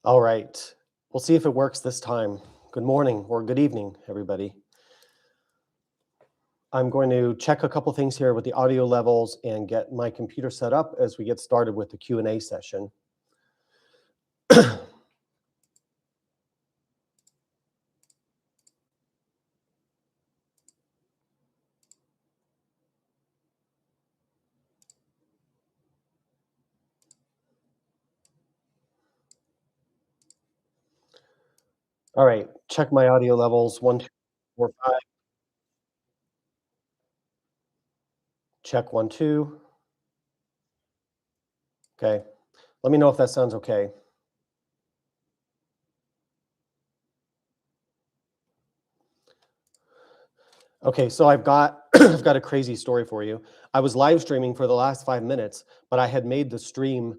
All right. We'll see if it works this time. Good morning or good evening, everybody. I'm going to check a couple things here with the audio levels and get my computer set up as we get started with the Q&A session. All right, check my audio levels. 1, 2, 4, 5. Check 1, 2. Okay. Let me know if that sounds okay. Okay, so I've got I've got a crazy story for you. I was live streaming for the last 5 minutes, but I had made the stream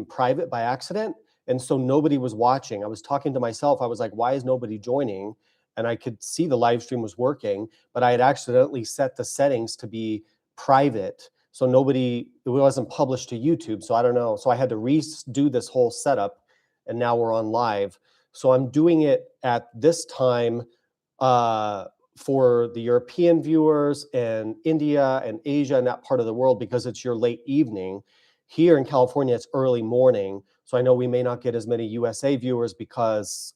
private by accident, and so nobody was watching. I was talking to myself. I was like, "Why is nobody joining?" And I could see the live stream was working, but I had accidentally set the settings to be private. So it wasn't published to YouTube. So I don't know. So I had to redo this whole setup, and now we're on live. So I'm doing it at this time uh for the European viewers and India and Asia and that part of the world because it's your late evening. Here in California, it's early morning. So I know we may not get as many USA viewers because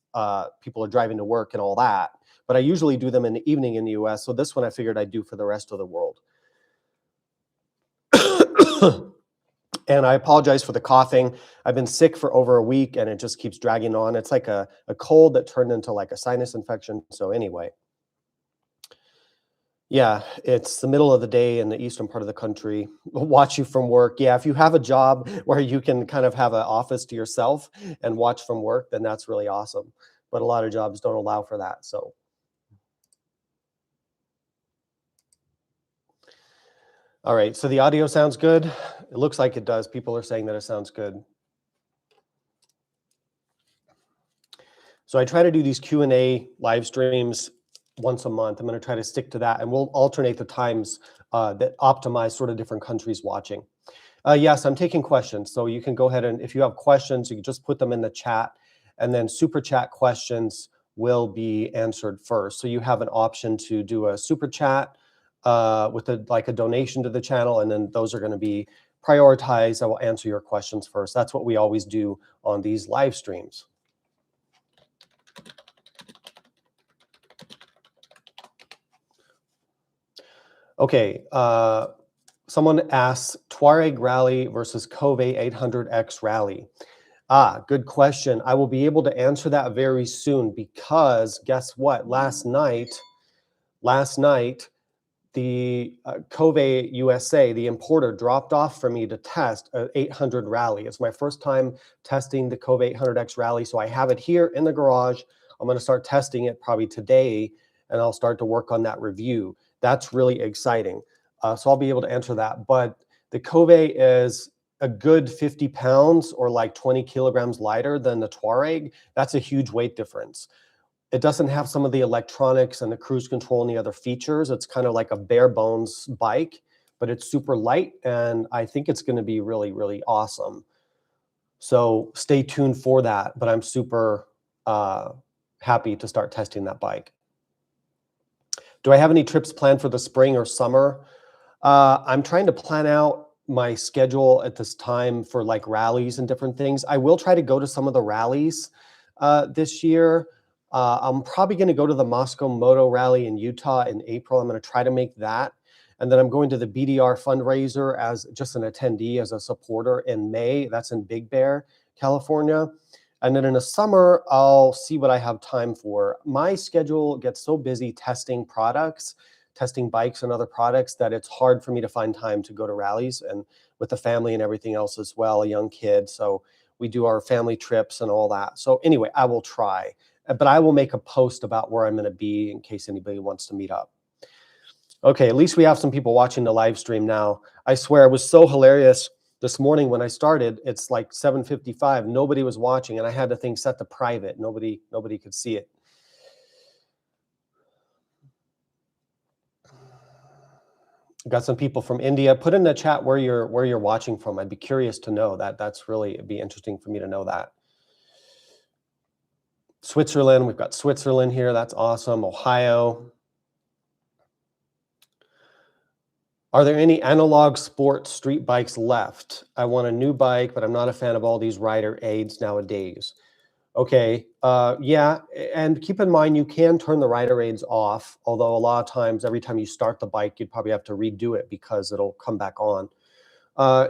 people are driving to work and all that. But I usually do them in the evening in the US. So this one I figured I'd do for the rest of the world. And I apologize for the coughing. I've been sick for over a week and it just keeps dragging on. It's like a cold that turned into like a sinus infection. So anyway. Yeah, it's the middle of the day in the eastern part of the country. Watch you from work. Yeah, if you have a job where you can kind of have an office to yourself and watch from work, then that's really awesome. But a lot of jobs don't allow for that. So, all right. So the audio sounds good. It looks like it does. People are saying that it sounds good. So I try to do these Q&A live streams once a month. I'm going to try to stick to that, and we'll alternate the times that optimize sort of different countries watching. Yes, I'm taking questions. So you can go ahead and if you have questions, you can just put them in the chat, and then super chat questions will be answered first. So you have an option to do a super chat with like a donation to the channel, and then those are going to be prioritized. I will answer your questions first. That's what we always do on these live streams. Okay, someone asks Touareg Rally versus Cove 800X Rally. Good question. I will be able to answer that very soon because guess what? Last night, the Cove USA, the importer, dropped off for me to test an 800 Rally. It's my first time testing the Cove 800X Rally, so I have it here in the garage. I'm going to start testing it probably today, and I'll start to work on that review. That's really exciting. So I'll be able to answer that. But the Cove is a good 50 pounds or like 20 kilograms lighter than the Touareg. That's a huge weight difference. It doesn't have some of the electronics and the cruise control and the other features. It's kind of like a bare bones bike, but it's super light, and I think it's going to be really, really awesome. So stay tuned for that, but I'm super happy to start testing that bike. Do I have any trips planned for the spring or summer? I'm trying to plan out my schedule at this time for like rallies and different things. I will try to go to some of the rallies this year. I'm probably going to go to the Moscow Moto Rally in Utah in April. I'm going to try to make that. And then I'm going to the BDR fundraiser as just an attendee, as a supporter in May. That's in Big Bear, California. And then in the summer, I'll see what I have time for. My schedule gets so busy testing products, testing bikes and other products, that it's hard for me to find time to go to rallies, and with the family and everything else as well, a young kid. So we do our family trips and all that. So anyway, I will try, but I will make a post about where I'm going to be in case anybody wants to meet up. Okay, at least we have some people watching the live stream now. I swear it was so hilarious this morning when I started. It's like 7:55. Nobody was watching, and I had the thing set to private. Nobody could see it. Got some people from India. Put in the chat where you're watching from. I'd be curious to know that. It'd be interesting for me to know that. Switzerland, we've got Switzerland here. That's awesome. Ohio. Are there any analog sport street bikes left? I want a new bike, but I'm not a fan of all these rider aids nowadays. Okay, yeah, and keep in mind you can turn the rider aids off, although a lot of times every time you start the bike, you'd probably have to redo it because it'll come back on.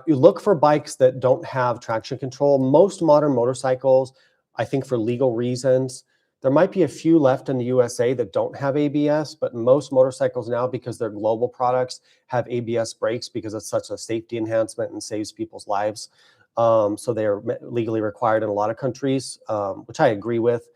You look for bikes that don't have traction control. Most modern motorcycles, I think for legal reasons, there might be a few left in the USA that don't have ABS, but most motorcycles now, because they're global products, have ABS brakes because it's such a safety enhancement and saves people's lives. So they are legally required in a lot of countries, which I agree with.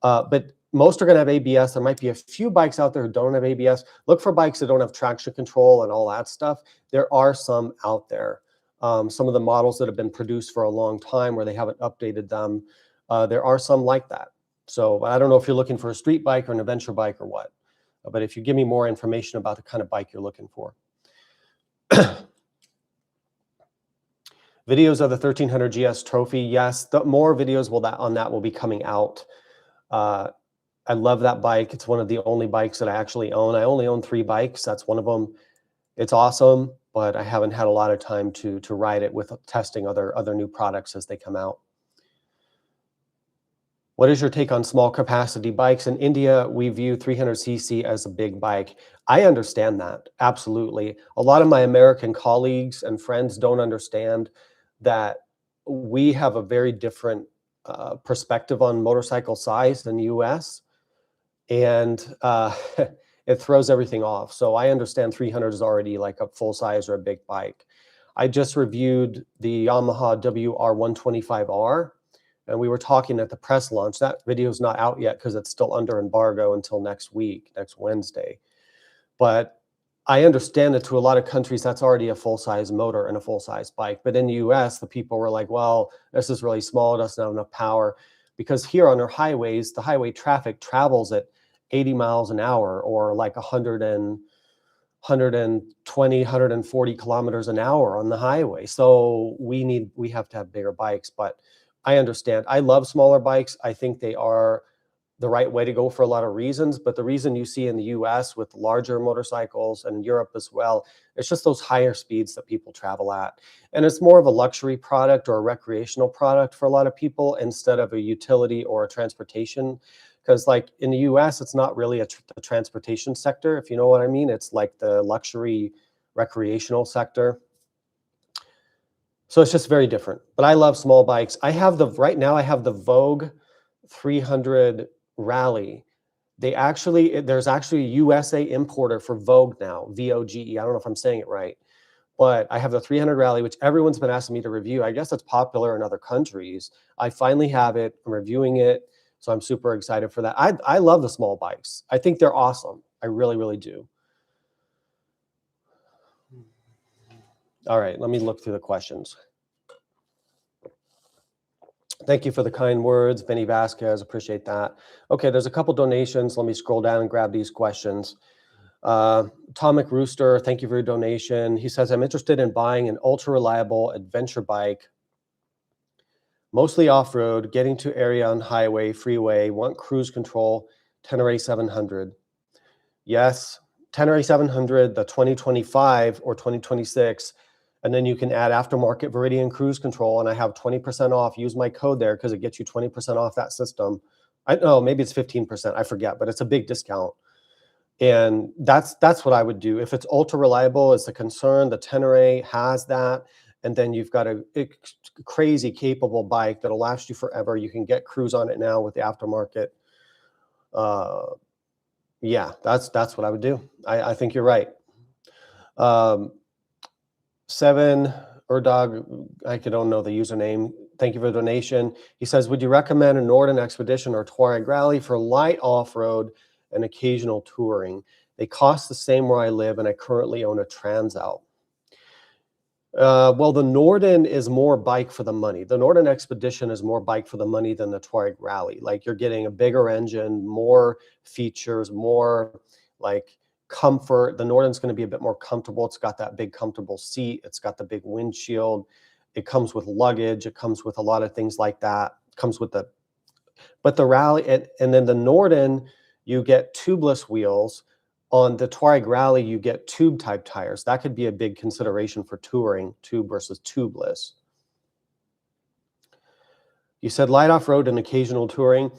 But most are going to have ABS. There might be a few bikes out there who don't have ABS. Look for bikes that don't have traction control and all that stuff. There are some out there. Some of the models that have been produced for a long time where they haven't updated them, there are some like that. So I don't know if you're looking for a street bike or an adventure bike or what, but if you give me more information about the kind of bike you're looking for. Videos of the 1300 GS Trophy. Yes, the more videos on that will be coming out. I love that bike. It's one of the only bikes that I actually own. I only own 3 bikes. That's one of them. It's awesome, but I haven't had a lot of time to ride it with testing other new products as they come out. What is your take on small capacity bikes? In India, we view 300cc as a big bike. I understand that, absolutely. A lot of my American colleagues and friends don't understand that we have a very different perspective on motorcycle size in the US, and it throws everything off. So I understand 300 is already like a full size or a big bike. I just reviewed the Yamaha WR125R, and we were talking at the press launch. That video is not out yet because it's still under embargo until next week, next Wednesday. But I understand that to a lot of countries, that's already a full-size motor and a full-size bike. But in the US, the people were like, well, this is really small, it doesn't have enough power. Because here on our highways, the highway traffic travels at 80 miles an hour or like 120, 140 kilometers an hour on the highway. So we have to have bigger bikes, but I understand. I love smaller bikes. I think they are the right way to go for a lot of reasons. But the reason you see in the US with larger motorcycles and Europe as well, it's just those higher speeds that people travel at. And it's more of a luxury product or a recreational product for a lot of people instead of a utility or a transportation. Because like in the US, it's not really a transportation sector, if you know what I mean. It's like the luxury recreational sector. So it's just very different. But I love small bikes. Right now I have the Vogue 300 Rally. There's actually a USA importer for Vogue now, VOGE. I don't know if I'm saying it right. But I have the 300 Rally, which everyone's been asking me to review. I guess it's popular in other countries. I finally have it. I'm reviewing it. So I'm super excited for that. I love the small bikes. I think they're awesome. I really, really do. All right, let me look through the questions. Thank you for the kind words, Benny Vasquez. Appreciate that. Okay, there's a couple donations. Let me scroll down and grab these questions. Atomic Rooster, thank you for your donation. He says, I'm interested in buying an ultra reliable adventure bike, mostly off-road, getting to area on highway, freeway, want cruise control, Tenere 700. Yes, Tenere 700, the 2025 or 2026, and then you can add aftermarket Viridian cruise control, and I have 20% off. Use my code there because it gets you 20% off that system. I know maybe it's 15%, I forget, but it's a big discount. And that's what I would do. If it's ultra reliable, it's a concern. The Tenere has that. And then you've got a crazy capable bike that'll last you forever. You can get cruise on it now with the aftermarket. Yeah, that's what I would do. I think you're right. Seven Erdog, I don't know the username. Thank you for the donation. He says, would you recommend a Norden Expedition or Touareg Rally for light off-road and occasional touring? They cost the same where I live, and I currently own a Transalp. Well, the Norden is more bike for the money. The Norden Expedition is more bike for the money than the Touareg Rally. Like, you're getting a bigger engine, more features, more like comfort. The Norden's going to be a bit more comfortable. It's got that big comfortable seat. It's got the big windshield. It comes with luggage. It comes with a lot of things like that. It comes with the But the Rally, and then the Norden, you get tubeless wheels. On the Touareg Rally, you get tube type tires. That could be a big consideration for touring, tube versus tubeless. You said light off-road and occasional touring.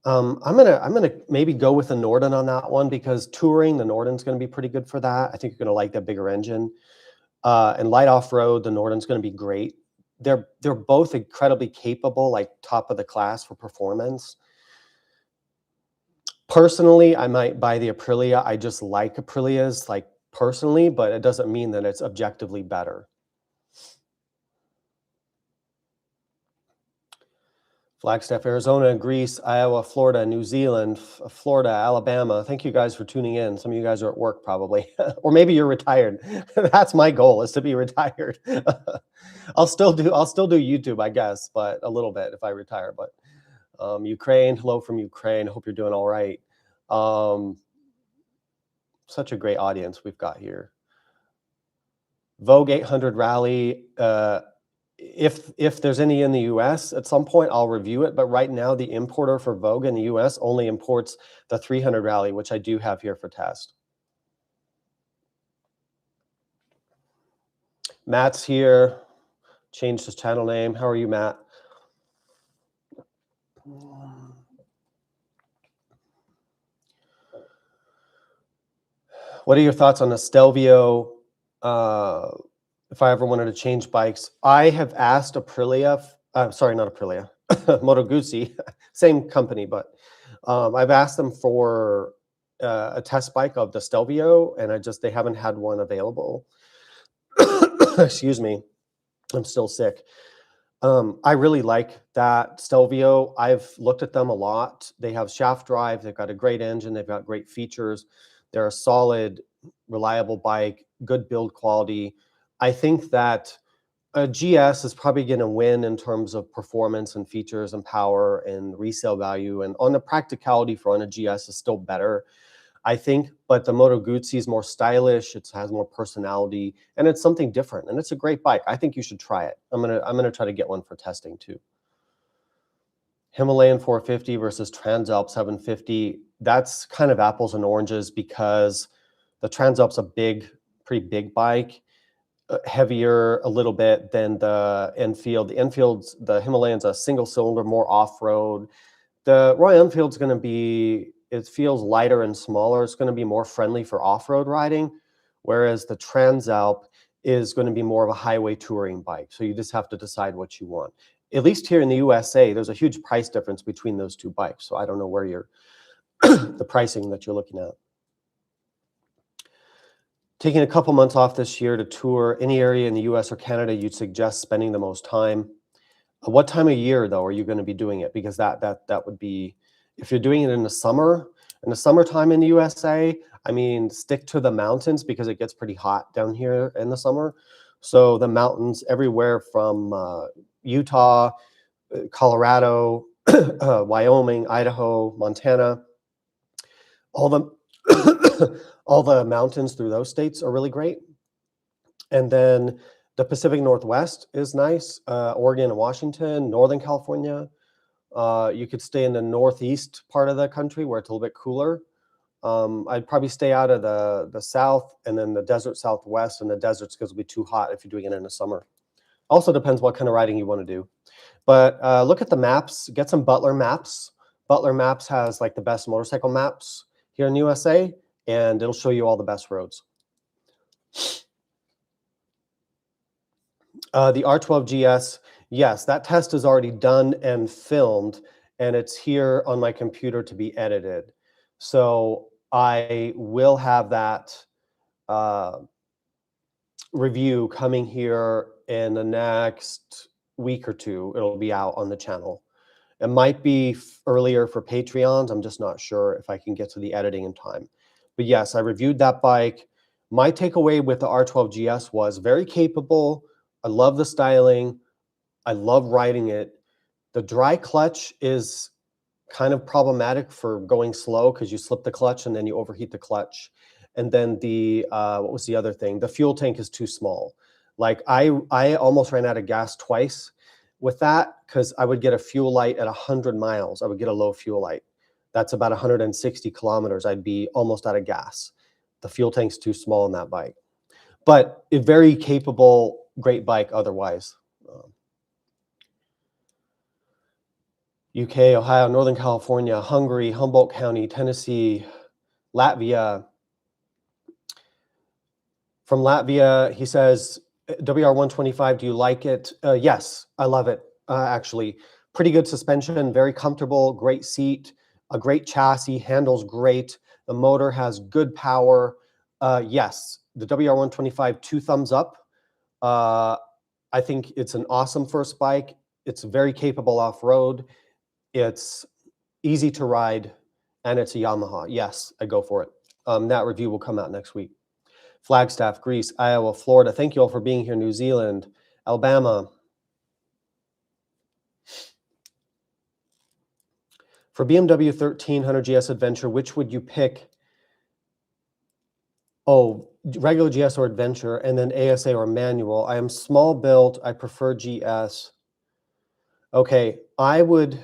I'm gonna maybe go with the Norden on that one, because touring, the Norden's gonna be pretty good for that. I think you're gonna like that bigger engine. And light off-road, the Norden's gonna be great. They're both incredibly capable, like top of the class for performance. Personally, I might buy the Aprilia. I just like Aprilias, like personally, but it doesn't mean that it's objectively better. Flagstaff, Arizona, Greece, Iowa, Florida, New Zealand, Florida, Alabama. Thank you guys for tuning in. Some of you guys are at work probably, or maybe you're retired. That's my goal, is to be retired. I'll still do YouTube, I guess, but a little bit if I retire. But Ukraine, hello from Ukraine. Hope you're doing all right. Such a great audience we've got here. Vogue 800 Rally. If there's any in the US at some point, I'll review it. But right now, the importer for Vogue in the US only imports the 300 Rally, which I do have here for test. Matt's here. Changed his channel name. How are you, Matt? What are your thoughts on the Stelvio? If I ever wanted to change bikes, I have asked Aprilia, sorry, not Aprilia, Moto Guzzi, same company, but I've asked them for a test bike of the Stelvio, and they haven't had one available. Excuse me, I'm still sick. I really like that Stelvio. I've looked at them a lot. They have shaft drive. They've got a great engine. They've got great features. They're a solid, reliable bike, good build quality. I think that a GS is probably going to win in terms of performance and features and power and resale value. And on the practicality front, a GS is still better, I think. But the Moto Guzzi is more stylish. It has more personality, and it's something different. And it's a great bike. I think you should try it. I'm gonna try to get one for testing too. Himalayan 450 versus Transalp 750. That's kind of apples and oranges, because the Transalp's a pretty big bike. Heavier a little bit than the Enfield. The Himalayan's a single cylinder, more off-road. The Royal Enfield's going to be, it feels lighter and smaller. It's going to be more friendly for off-road riding, whereas the Transalp is going to be more of a highway touring bike. So you just have to decide what you want. At least here in the USA, there's a huge price difference between those two bikes. So I don't know where you're the pricing that you're looking at. Taking a couple months off this year to tour any area in the US or Canada you'd suggest spending the most time. What time of year, though, are you going to be doing it? Because that would be, if you're doing it in the summertime in the USA, I mean, stick to the mountains, because it gets pretty hot down here in the summer. So the mountains everywhere from Utah, Colorado, Wyoming, Idaho, Montana, all the mountains through those states are really great. And then the Pacific Northwest is nice. Oregon and Washington, Northern California. You could stay in the northeast part of the country where it's a little bit cooler. I'd probably stay out of the south, and then the desert southwest, and the deserts, because it'll be too hot if you're doing it in the summer. Also depends what kind of riding you want to do. But look at the maps. Get some Butler Maps. Butler Maps has like the best motorcycle maps here in the USA, and it'll show you all the best roads. The R12 GS, yes, that test is already done and filmed, and it's here on my computer to be edited. So I will have that review coming here in the next week or two. It'll be out on the channel. It might be earlier for Patreons. I'm just not sure if I can get to the editing in time. But yes, I reviewed that bike. My takeaway with the R12 GS was very capable. I love the styling. I love riding it. The dry clutch is kind of problematic for going slow, because you slip the clutch and then you overheat the clutch. And then the, what was the other thing? The fuel tank is too small. Like I almost ran out of gas twice with that, because I would get a fuel light at 100 miles. I would get a low fuel light. That's about 160 kilometers. I'd be almost out of gas. The fuel tank's too small on that bike. But a very capable, great bike otherwise. UK, Ohio, Northern California, Hungary, Humboldt County, Tennessee, Latvia. From Latvia, he says, WR125, do you like it? Yes, I love it, actually. Pretty good suspension, very comfortable, great seat, a great chassis, handles great. The motor has good power. Yes, the WR125, 2 thumbs up. I think it's an awesome first bike. It's very capable off-road. It's easy to ride, and it's a Yamaha. Yes, I go for it. That review will come out next week. Flagstaff, Greece, Iowa, Florida. Thank you all for being here. New Zealand, Alabama. For BMW 1300 GS Adventure, which would you pick? Oh, regular GS or Adventure, and then ASA or manual. I am small built. I prefer GS. Okay, I would,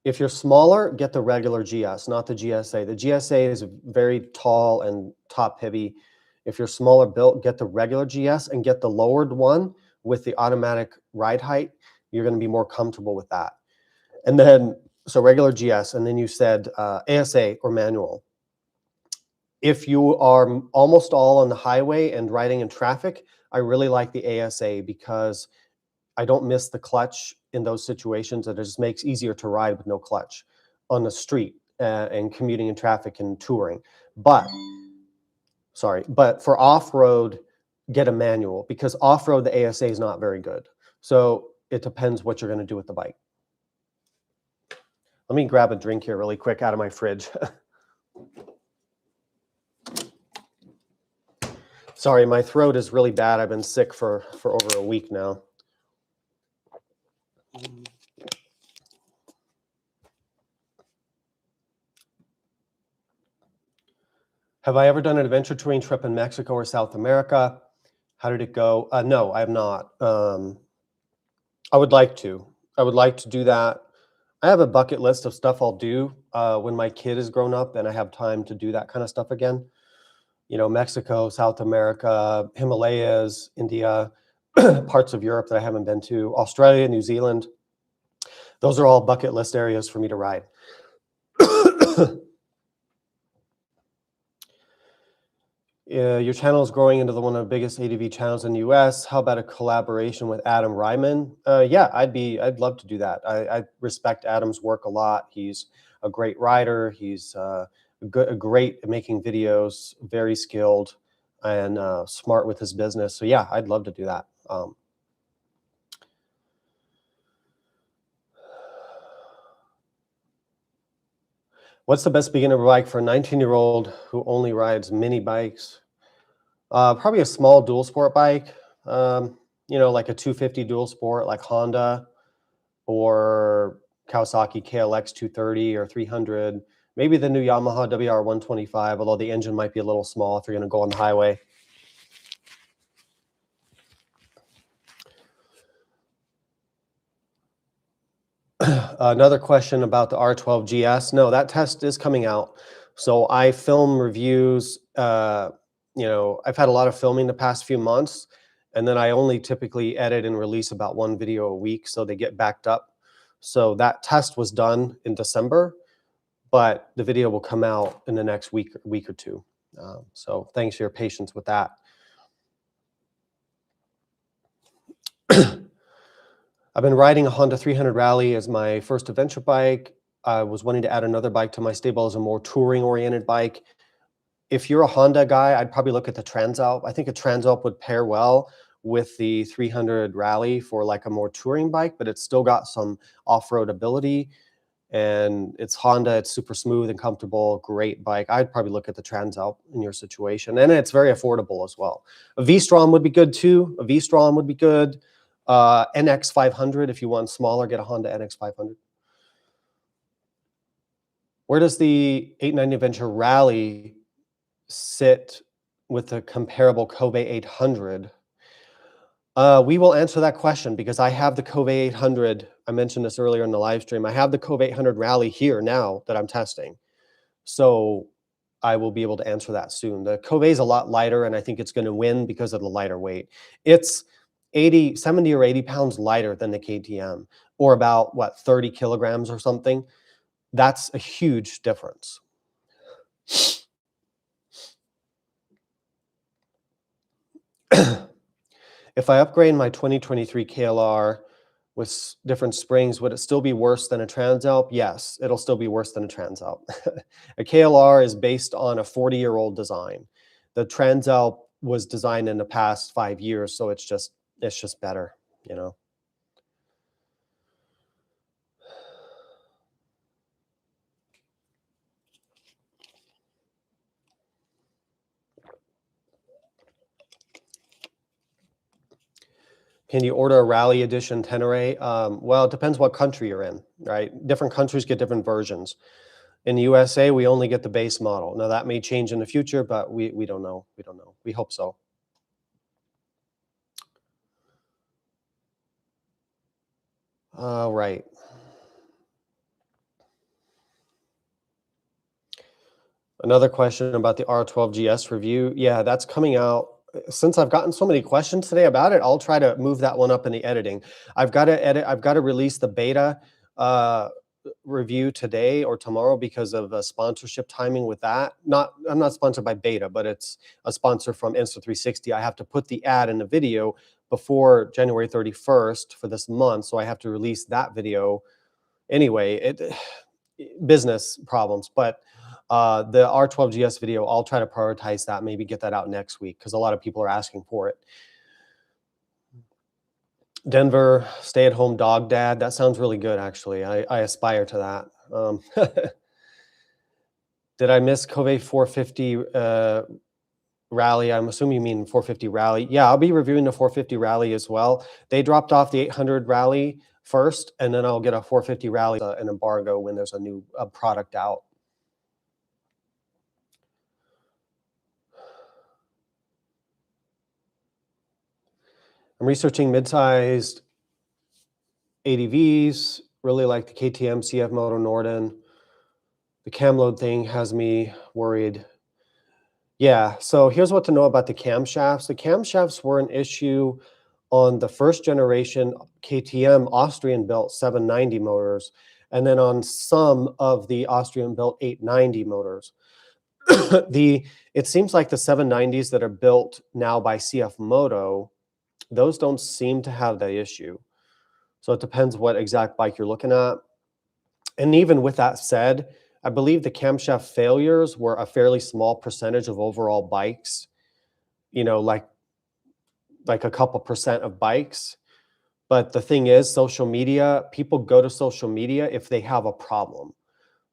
if you're smaller, get the regular GS, not the GSA. The GSA is very tall and top heavy. If you're smaller built, get the regular GS and get the lowered one with the automatic ride height. You're going to be more comfortable with that. And then, so regular GS, and then you said ASA or manual. If you are almost all on the highway and riding in traffic, I really like the ASA because I don't miss the clutch in those situations. It just makes easier to ride with no clutch on the street and commuting in traffic and touring. But for off-road, get a manual because off-road, the ASA is not very good. So it depends what you're going to do with the bike. Let me grab a drink here really quick out of my fridge. Sorry, my throat is really bad. I've been sick for over a week now. Have I ever done an adventure touring trip in Mexico or South America? How did it go? No, I have not. I would like to. I would like to do that. I have a bucket list of stuff I'll do when my kid is grown up and I have time to do that kind of stuff again. You know, Mexico, South America, Himalayas, India, parts of Europe that I haven't been to, Australia, New Zealand. Those are all bucket list areas for me to ride. Your channel is growing into one of the biggest ADV channels in the US. How about a collaboration with Adam Ryman? Yeah, I'd love to do that. I respect Adam's work a lot. He's a great writer. He's great at making videos, very skilled and smart with his business. So yeah, I'd love to do that. What's the best beginner bike for a 19-year-old who only rides mini bikes? Probably a small dual sport bike, you know, like a 250 dual sport like Honda or Kawasaki KLX 230 or 300. Maybe the new Yamaha WR125, although the engine might be a little small if you're going to go on the highway. Another question about the R12 GS. No, that test is coming out. So I film reviews. You know, I've had a lot of filming the past few months, and then I only typically edit and release about 1 video a week, so they get backed up. So that test was done in December, but the video will come out in the next week or two. So thanks for your patience with that. I've been riding a Honda 300 Rally as my first adventure bike. I was wanting to add another bike to my stable as a more touring-oriented bike. If you're a Honda guy, I'd probably look at the Transalp. I think a Transalp would pair well with the 300 Rally for like a more touring bike, but it's still got some off-road ability. And it's Honda, it's super smooth and comfortable, great bike. I'd probably look at the Transalp in your situation. And it's very affordable as well. A V-Strom would be good too. A V-Strom would be good. NX 500, if you want smaller, get a Honda NX 500. Where does the 890 Adventure Rally sit with the comparable Kobe 800? We will answer that question because I have the Cove 800. I mentioned this earlier in the live stream. I have the Cove 800 Rally here now that I'm testing. So I will be able to answer that soon. The Cove is a lot lighter, and I think it's going to win because of the lighter weight. It's 70 or 80 pounds lighter than the KTM, or about, what, 30 kilograms or something. That's a huge difference. If I upgrade my 2023 KLR with different springs, would it still be worse than a Transalp? Yes, it'll still be worse than a Transalp. A KLR is based on a 40-year-old design. The Transalp was designed in the past 5 years, so it's just better, you know. Can you order a Rally Edition Tenere? Well, it depends what country you're in, right? Different countries get different versions. In the USA, we only get the base model. Now, that may change in the future, but we don't know. We don't know. We hope so. All right. Another question about the R12GS review. Yeah, that's coming out. Since I've gotten so many questions today about it, I'll try to move that one up in the editing. I've got to release the beta review today or tomorrow because of sponsorship timing with that. I'm not sponsored by Beta, but it's a sponsor from Insta360. I have to put the ad in the video before January 31st for this month, so I have to release that video anyway. Business problems, but the R12GS video, I'll try to prioritize that, maybe get that out next week because a lot of people are asking for it. Denver stay-at-home dog dad. That sounds really good, actually. I aspire to that. Did I miss Cove 450 Rally? I'm assuming you mean 450 Rally. Yeah, I'll be reviewing the 450 Rally as well. They dropped off the 800 Rally first, and then I'll get a 450 Rally, an embargo when there's a new product out. I'm researching mid-sized ADVs, really like the KTM CF Moto Norden. The cam load thing has me worried. Yeah, so here's what to know about the camshafts. The camshafts were an issue on the first generation KTM Austrian built 790 motors, and then on some of the Austrian built 890 motors. It seems like the 790s that are built now by CF Moto, those don't seem to have that issue. So it depends what exact bike you're looking at. And even with that said, I believe the camshaft failures were a fairly small percentage of overall bikes, you know, like a couple percent of bikes. But the thing is, social media, people go to social media if they have a problem.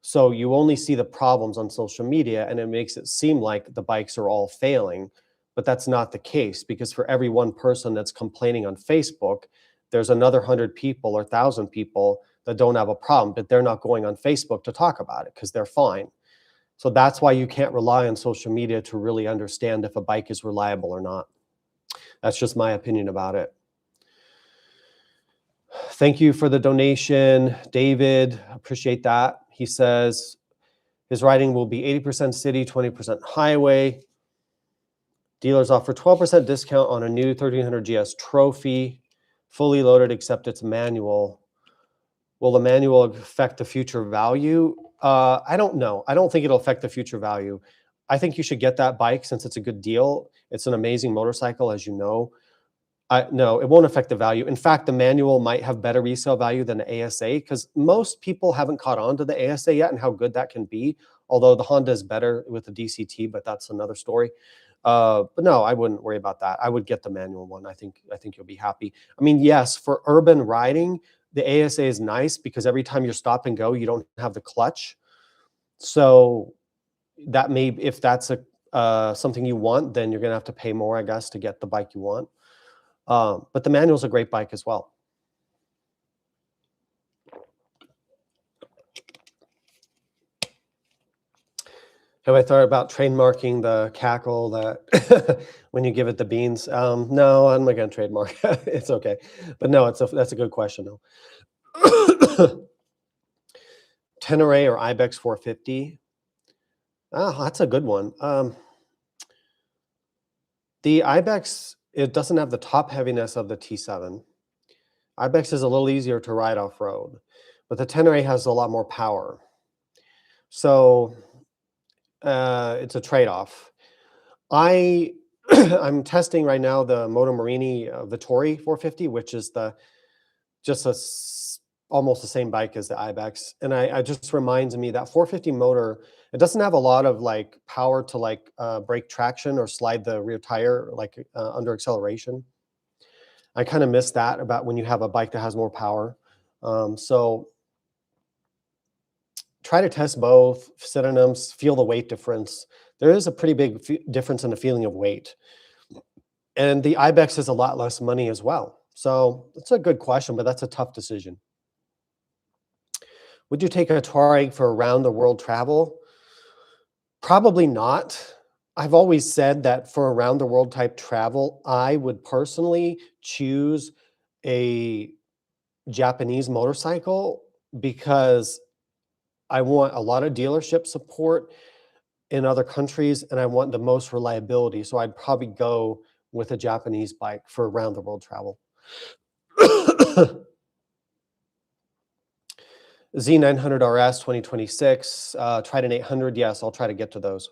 So you only see the problems on social media, and it makes it seem like the bikes are all failing. But that's not the case, because for every one person that's complaining on Facebook, there's another 100 people or 1,000 people that don't have a problem, but they're not going on Facebook to talk about it because they're fine. So that's why you can't rely on social media to really understand if a bike is reliable or not. That's just my opinion about it. Thank you for the donation, David. Appreciate that. He says his riding will be 80% city, 20% highway. Dealers offer 12% discount on a new 1300 GS Trophy, fully loaded except it's manual. Will the manual affect the future value? I don't know. I don't think it'll affect the future value. I think you should get that bike since it's a good deal. It's an amazing motorcycle, as you know. No, it won't affect the value. In fact, the manual might have better resale value than the ASA because most people haven't caught on to the ASA yet and how good that can be. Although the Honda is better with the DCT, but that's another story. But no, I wouldn't worry about that. I would get the manual one. I think you'll be happy. I mean, yes, for urban riding, the ASA is nice because every time you stop and go, you don't have the clutch. So that may, if that's something you want, then you're gonna have to pay more, I guess, to get the bike you want. But the manual is a great bike as well. Have I thought about trademarking the cackle that when you give it the beans? No, I'm not going to trademark. It's okay, but no, that's a good question though. Tenere or Ibex 450? Oh, that's a good one. The Ibex, it doesn't have the top heaviness of the T7. Ibex is a little easier to ride off road, but the Tenere has a lot more power. So it's a trade-off. I'm testing right now the Moto Morini Vittori 450, which is almost the same bike as the Ibex, and I just reminds me that 450 motor, it doesn't have a lot of like power to like brake traction or slide the rear tire like under acceleration. I kind of miss that about when you have a bike that has more power. So try to test both, sit on them, feel the weight difference. There is a pretty big difference in the feeling of weight. And the Ibex is a lot less money as well. So it's a good question, but that's a tough decision. Would you take a Touareg for around the world travel? Probably not. I've always said that for around the world type travel, I would personally choose a Japanese motorcycle because I want a lot of dealership support in other countries and I want the most reliability. So I'd probably go with a Japanese bike for around the world travel. Z900 RS 2026, tried an 800. Yes, I'll try to get to those.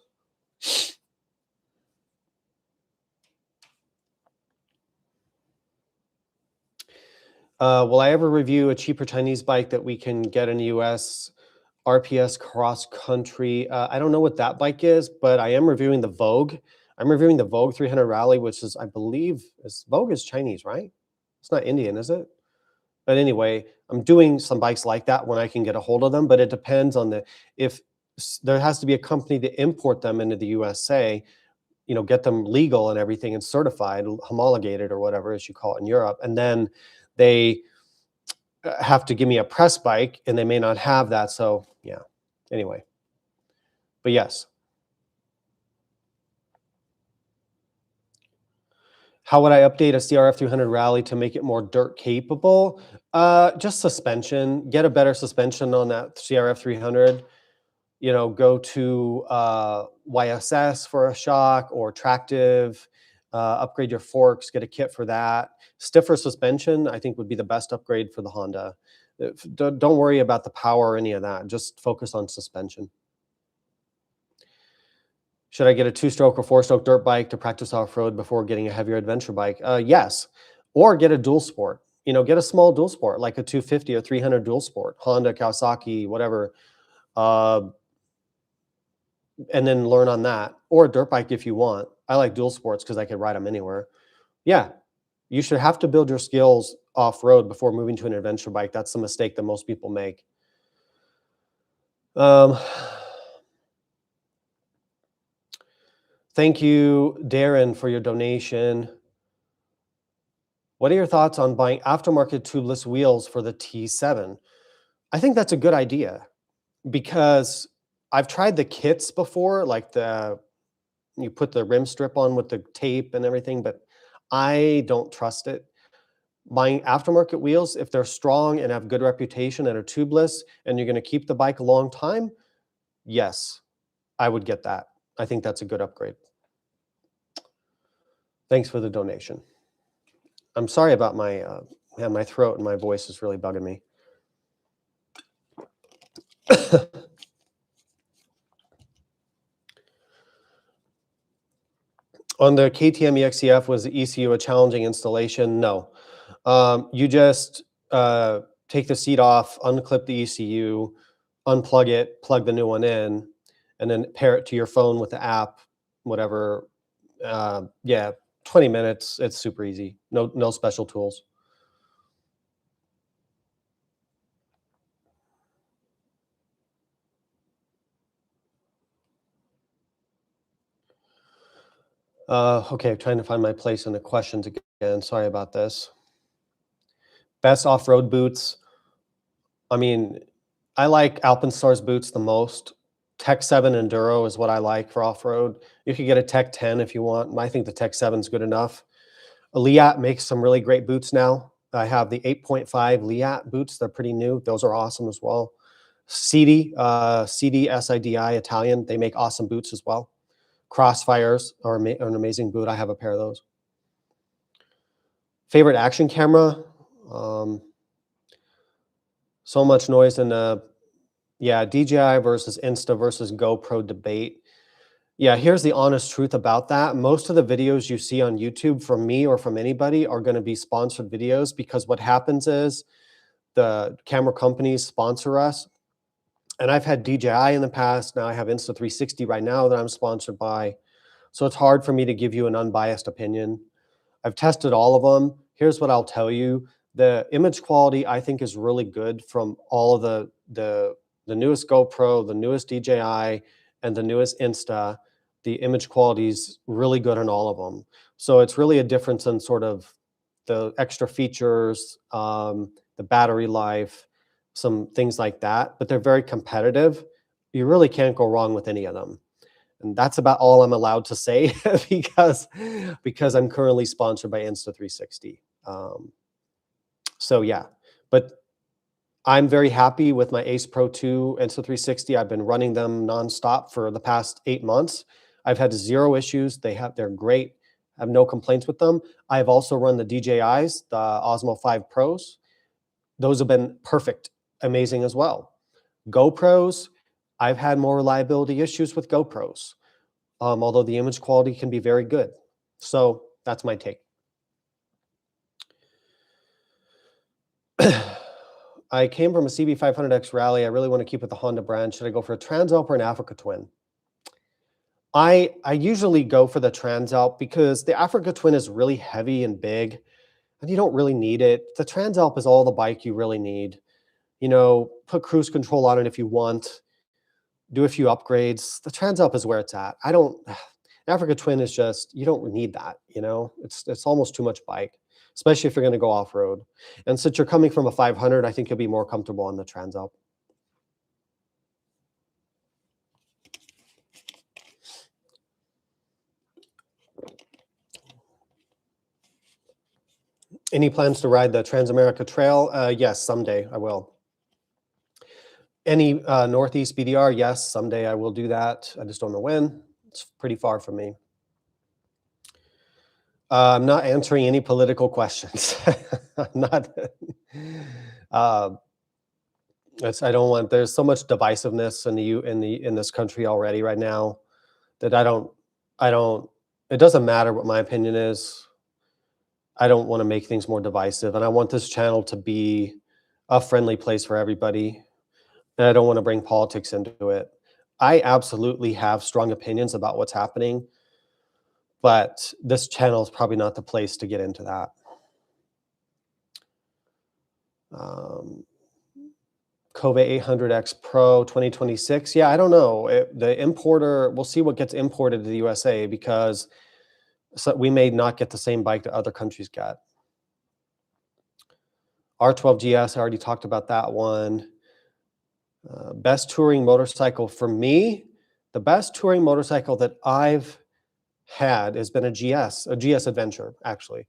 Will I ever review a cheaper Chinese bike that we can get in the US? RPS cross country. I don't know what that bike is, but I am reviewing the Vogue. I'm reviewing the Vogue 300 Rally, which is, I believe, Vogue is Chinese, right? It's not Indian, is it? But anyway, I'm doing some bikes like that when I can get a hold of them, but it depends on if there has to be a company to import them into the USA, get them legal and everything and certified, homologated or whatever, as you call it in Europe. And then they have to give me a press bike and they may not have that. So yeah, anyway, but yes. How would I update a CRF 300 Rally to make it more dirt capable? Just suspension, get a better suspension on that CRF 300. Go to YSS for a shock or Tractive, upgrade your forks, get a kit for that. Stiffer suspension, I think would be the best upgrade for the Honda. Don't worry about the power or any of that. Just focus on suspension. Should I get a 2-stroke or 4-stroke dirt bike to practice off-road before getting a heavier adventure bike? Yes. Or get a dual sport. Get a small dual sport, like a 250 or 300 dual sport, Honda, Kawasaki, whatever. And then learn on that. Or a dirt bike if you want. I like dual sports because I can ride them anywhere. Yeah. You should have to build your skills off-road before moving to an adventure bike. That's the mistake that most people make. Thank you, Darren, for your donation. What are your thoughts on buying aftermarket tubeless wheels for the T7? I think that's a good idea because I've tried the kits before, like you put the rim strip on with the tape and everything, but I don't trust it. Buying aftermarket wheels, if they're strong and have good reputation and are tubeless and you're going to keep the bike a long time, yes, I would get that. I think that's a good upgrade. Thanks for the donation. I'm sorry about my throat and my voice is really bugging me. On the KTM EXCF, was the ECU a challenging installation? No. You just take the seat off, unclip the ECU, unplug it, plug the new one in, and then pair it to your phone with the app, whatever. Yeah, 20 minutes. It's super easy. No special tools. Okay, I'm trying to find my place in the questions again. Sorry about this. Best off-road boots. I mean, I like Alpenstar's boots the most. Tech 7 Enduro is what I like for off-road. You could get a Tech 10 if you want. I think the Tech 7 is good enough. Liat makes some really great boots now. I have the 8.5 Liat boots. They're pretty new. Those are awesome as well. CD, SIDI, Italian, they make awesome boots as well. Crossfires are an amazing boot. I have a pair of those. Favorite action camera? So much noise in the, DJI versus Insta versus GoPro debate. Yeah, here's the honest truth about that. Most of the videos you see on YouTube from me or from anybody are going to be sponsored videos, because what happens is the camera companies sponsor us. And I've had DJI in the past. Now I have Insta360 right now that I'm sponsored by. So it's hard for me to give you an unbiased opinion. I've tested all of them. Here's what I'll tell you. The image quality, I think, is really good from all of the newest GoPro, the newest DJI, and the newest Insta. The image quality is really good on all of them. So it's really a difference in sort of the extra features, the battery life, some things like that. But they're very competitive. You really can't go wrong with any of them. And that's about all I'm allowed to say because I'm currently sponsored by Insta360. So yeah, but I'm very happy with my Ace Pro 2 Insta360. I've been running them nonstop for the past 8 months. I've had zero issues. They're great. I have no complaints with them. I've also run the DJIs, the Osmo 5 Pros. Those have been perfect, amazing as well. GoPros, I've had more reliability issues with GoPros. Although the image quality can be very good. So that's my take. I came from a CB500X rally. I really want to keep with the Honda brand. Should I go for a Transalp or an Africa Twin? I usually go for the Transalp because the Africa Twin is really heavy and big, and you don't really need it. The Transalp is all the bike you really need. You know, put cruise control on it if you want. Do a few upgrades. The Transalp is where it's at. Africa Twin is just, you don't need that, you know? It's almost too much bike, especially if you're gonna go off-road. And since you're coming from a 500, I think you'll be more comfortable on the Transalp. Any plans to ride the Transamerica Trail? Yes, someday I will. Any Northeast BDR? Yes, someday I will do that. I just don't know when. It's pretty far from me. I'm not answering any political questions. I'm not. I don't want. There's so much divisiveness in this country already right now that I don't. It doesn't matter what my opinion is. I don't want to make things more divisive, and I want this channel to be a friendly place for everybody. And I don't want to bring politics into it. I absolutely have strong opinions about what's happening, but this channel is probably not the place to get into that. Cove 800X Pro 2026. Yeah, I don't know. The importer, we'll see what gets imported to the USA, because we may not get the same bike that other countries get. R12GS, I already talked about that one. Best touring motorcycle for me, the best touring motorcycle that I've had has been a GS Adventure, actually.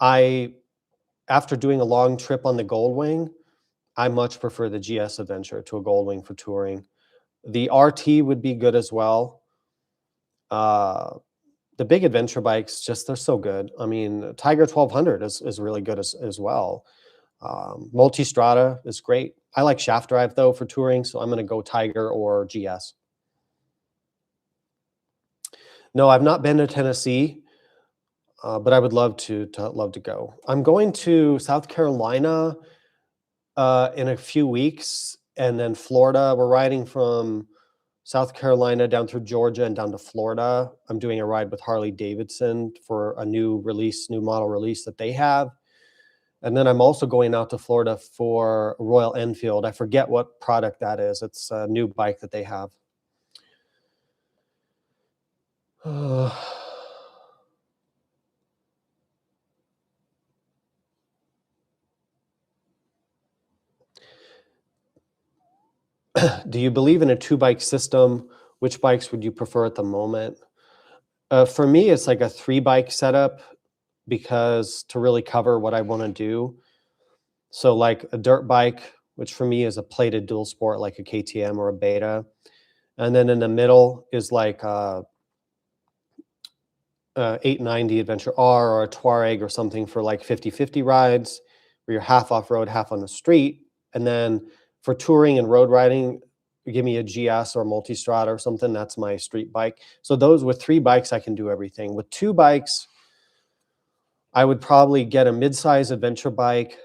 After doing a long trip on the Goldwing, I much prefer the GS Adventure to a Goldwing for touring. The RT would be good as well. The big adventure bikes, they're so good. I mean, Tiger 1200 is really good as well. Multistrada is great. I like shaft drive though for touring, so I'm going to go Tiger or GS. No, I've not been to Tennessee, but I would love to go. I'm going to South Carolina in a few weeks, and then Florida. We're riding from South Carolina down through Georgia and down to Florida. I'm doing a ride with Harley Davidson for a new model release that they have. And then I'm also going out to Florida for Royal Enfield. I forget what product that is. It's a new bike that they have. Do you believe in a 2-bike system? Which bikes would you prefer at the moment? For me, it's like a 3-bike setup, because to really cover what I want to do. So like a dirt bike, which for me is a plated dual sport, like a KTM or a Beta. And then in the middle is like a 890 Adventure R or a Touareg or something for like 50-50 rides, where you're half off-road, half on the street. And then for touring and road riding, give me a GS or Multistrada or something. That's my street bike. So those, with 3 bikes, I can do everything. With 2 bikes, I would probably get a mid-size adventure bike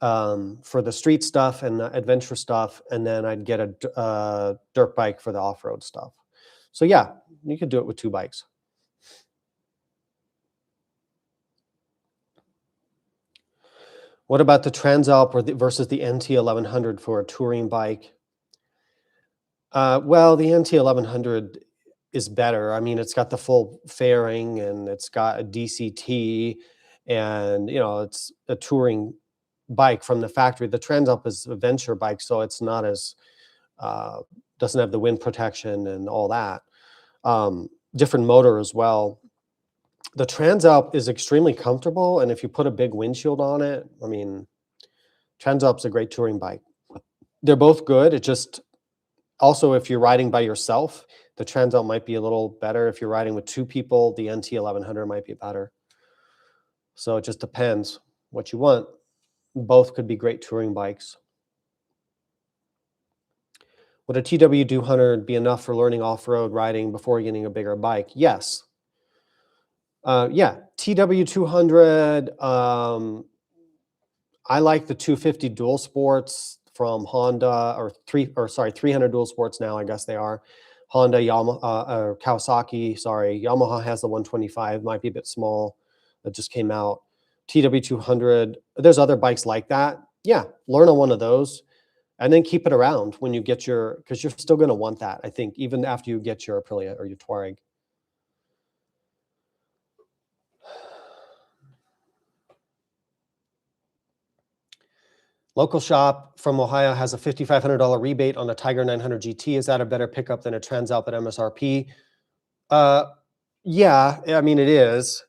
for the street stuff and the adventure stuff, and then I'd get a dirt bike for the off-road stuff. So yeah, you could do it with 2 bikes. What about the Transalp versus the NT 1100 for a touring bike? Well, the NT 1100 is better. I mean, it's got the full fairing and it's got a DCT, and it's a touring bike from the factory. The Transalp is a venture bike, so it's not as doesn't have the wind protection and all that. Different motor as well. The Transalp is extremely comfortable, and if you put a big windshield on it, I mean, Transalp's a great touring bike. They're both good. It just also, if you're riding by yourself, the Transalp might be a little better. If you're riding with 2 people, the NT 1100 might be better. So it just depends what you want. Both could be great touring bikes. Would a TW200 be enough for learning off-road riding before getting a bigger bike? Yes. Yeah, TW200. I like the 250 dual sports from Honda, or 300 dual sports now, I guess they are. Honda, Yamaha, Kawasaki, sorry. Yamaha has the 125, might be a bit small, that just came out. TW200, there's other bikes like that. Yeah, learn on one of those and then keep it around when you get because you're still going to want that, I think, even after you get your Aprilia or your Touareg. Local shop from Ohio has a $5,500 rebate on a Tiger 900 GT. Is that a better pickup than a Transalp at MSRP? Yeah, I mean, it is.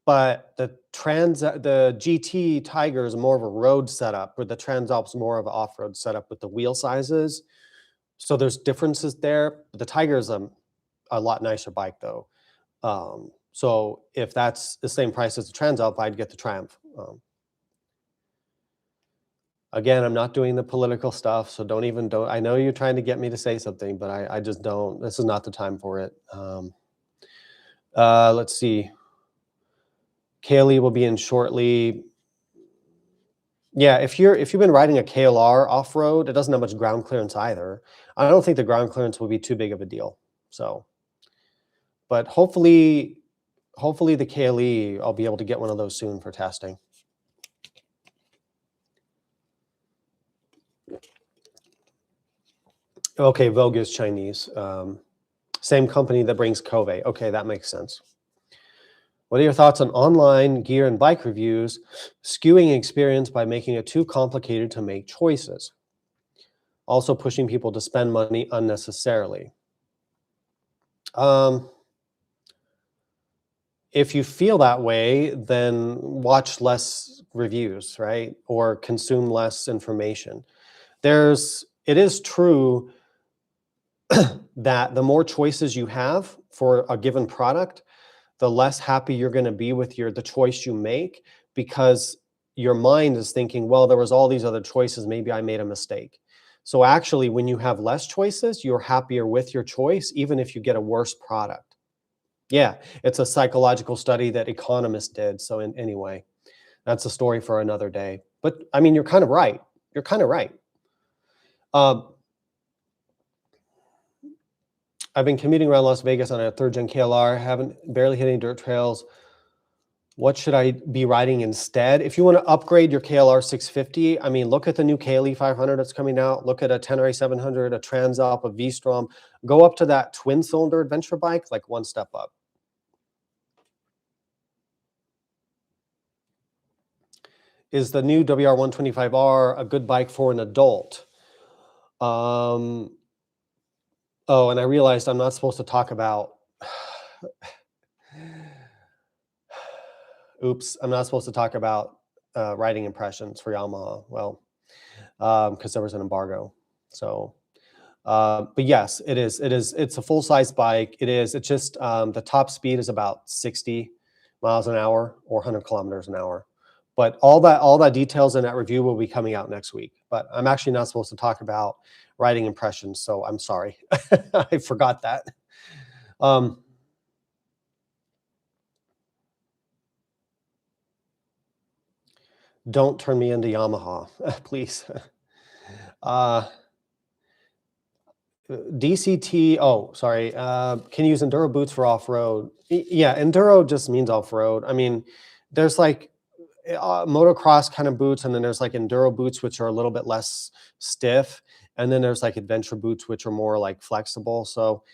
But the GT Tiger is more of a road setup, where the Transalp's more of an off-road setup with the wheel sizes. So there's differences there. But the Tiger is a lot nicer bike, though. So if that's the same price as the Transalp, I'd get the Triumph. Again, I'm not doing the political stuff, so don't. I know you're trying to get me to say something, but I just don't. This is not the time for it. Let's see. Kaylee will be in shortly. Yeah, if you've been riding a KLR off-road, it doesn't have much ground clearance either. I don't think the ground clearance will be too big of a deal. So, but hopefully the KLE, I'll be able to get one of those soon for testing. Okay, Vogue is Chinese. Same company that brings Cove. Okay, that makes sense. What are your thoughts on online gear and bike reviews skewing experience by making it too complicated to make choices? Also pushing people to spend money unnecessarily. If you feel that way, then watch less reviews, right? Or consume less information. It is true that the more choices you have for a given product, the less happy you're going to be with the choice you make, because your mind is thinking, well, there was all these other choices, maybe I made a mistake. So actually, when you have less choices, you're happier with your choice, even if you get a worse product. Yeah, it's a psychological study that economists did. So anyway, that's a story for another day. But I mean, you're kind of right. You're kind of right. I've been commuting around Las Vegas on a 3rd-gen KLR, barely hit any dirt trails. What should I be riding instead? If you want to upgrade your KLR 650, I mean, look at the new KLE 500 that's coming out. Look at a Tenere 700, a Transalp, a V-Strom. Go up to that twin-cylinder adventure bike, like one step up. Is the new WR125R a good bike for an adult? Um, oh, and I realized I'm not supposed to talk about, oops, I'm not supposed to talk about riding impressions for Yamaha. Well, because there was an embargo. So, but yes, it is. It's a full size bike. It's just the top speed is about 60 miles an hour or 100 kilometers an hour. But all that details in that review will be coming out next week. But I'm actually not supposed to talk about riding impressions, so I'm sorry. I forgot that. Um, don't turn me into Yamaha, please. Uh, DCT, oh, sorry. Can you use enduro boots for off-road? Yeah, enduro just means off-road. I mean, there's like motocross kind of boots, and then there's like enduro boots, which are a little bit less stiff. And then there's like adventure boots, which are more like flexible. So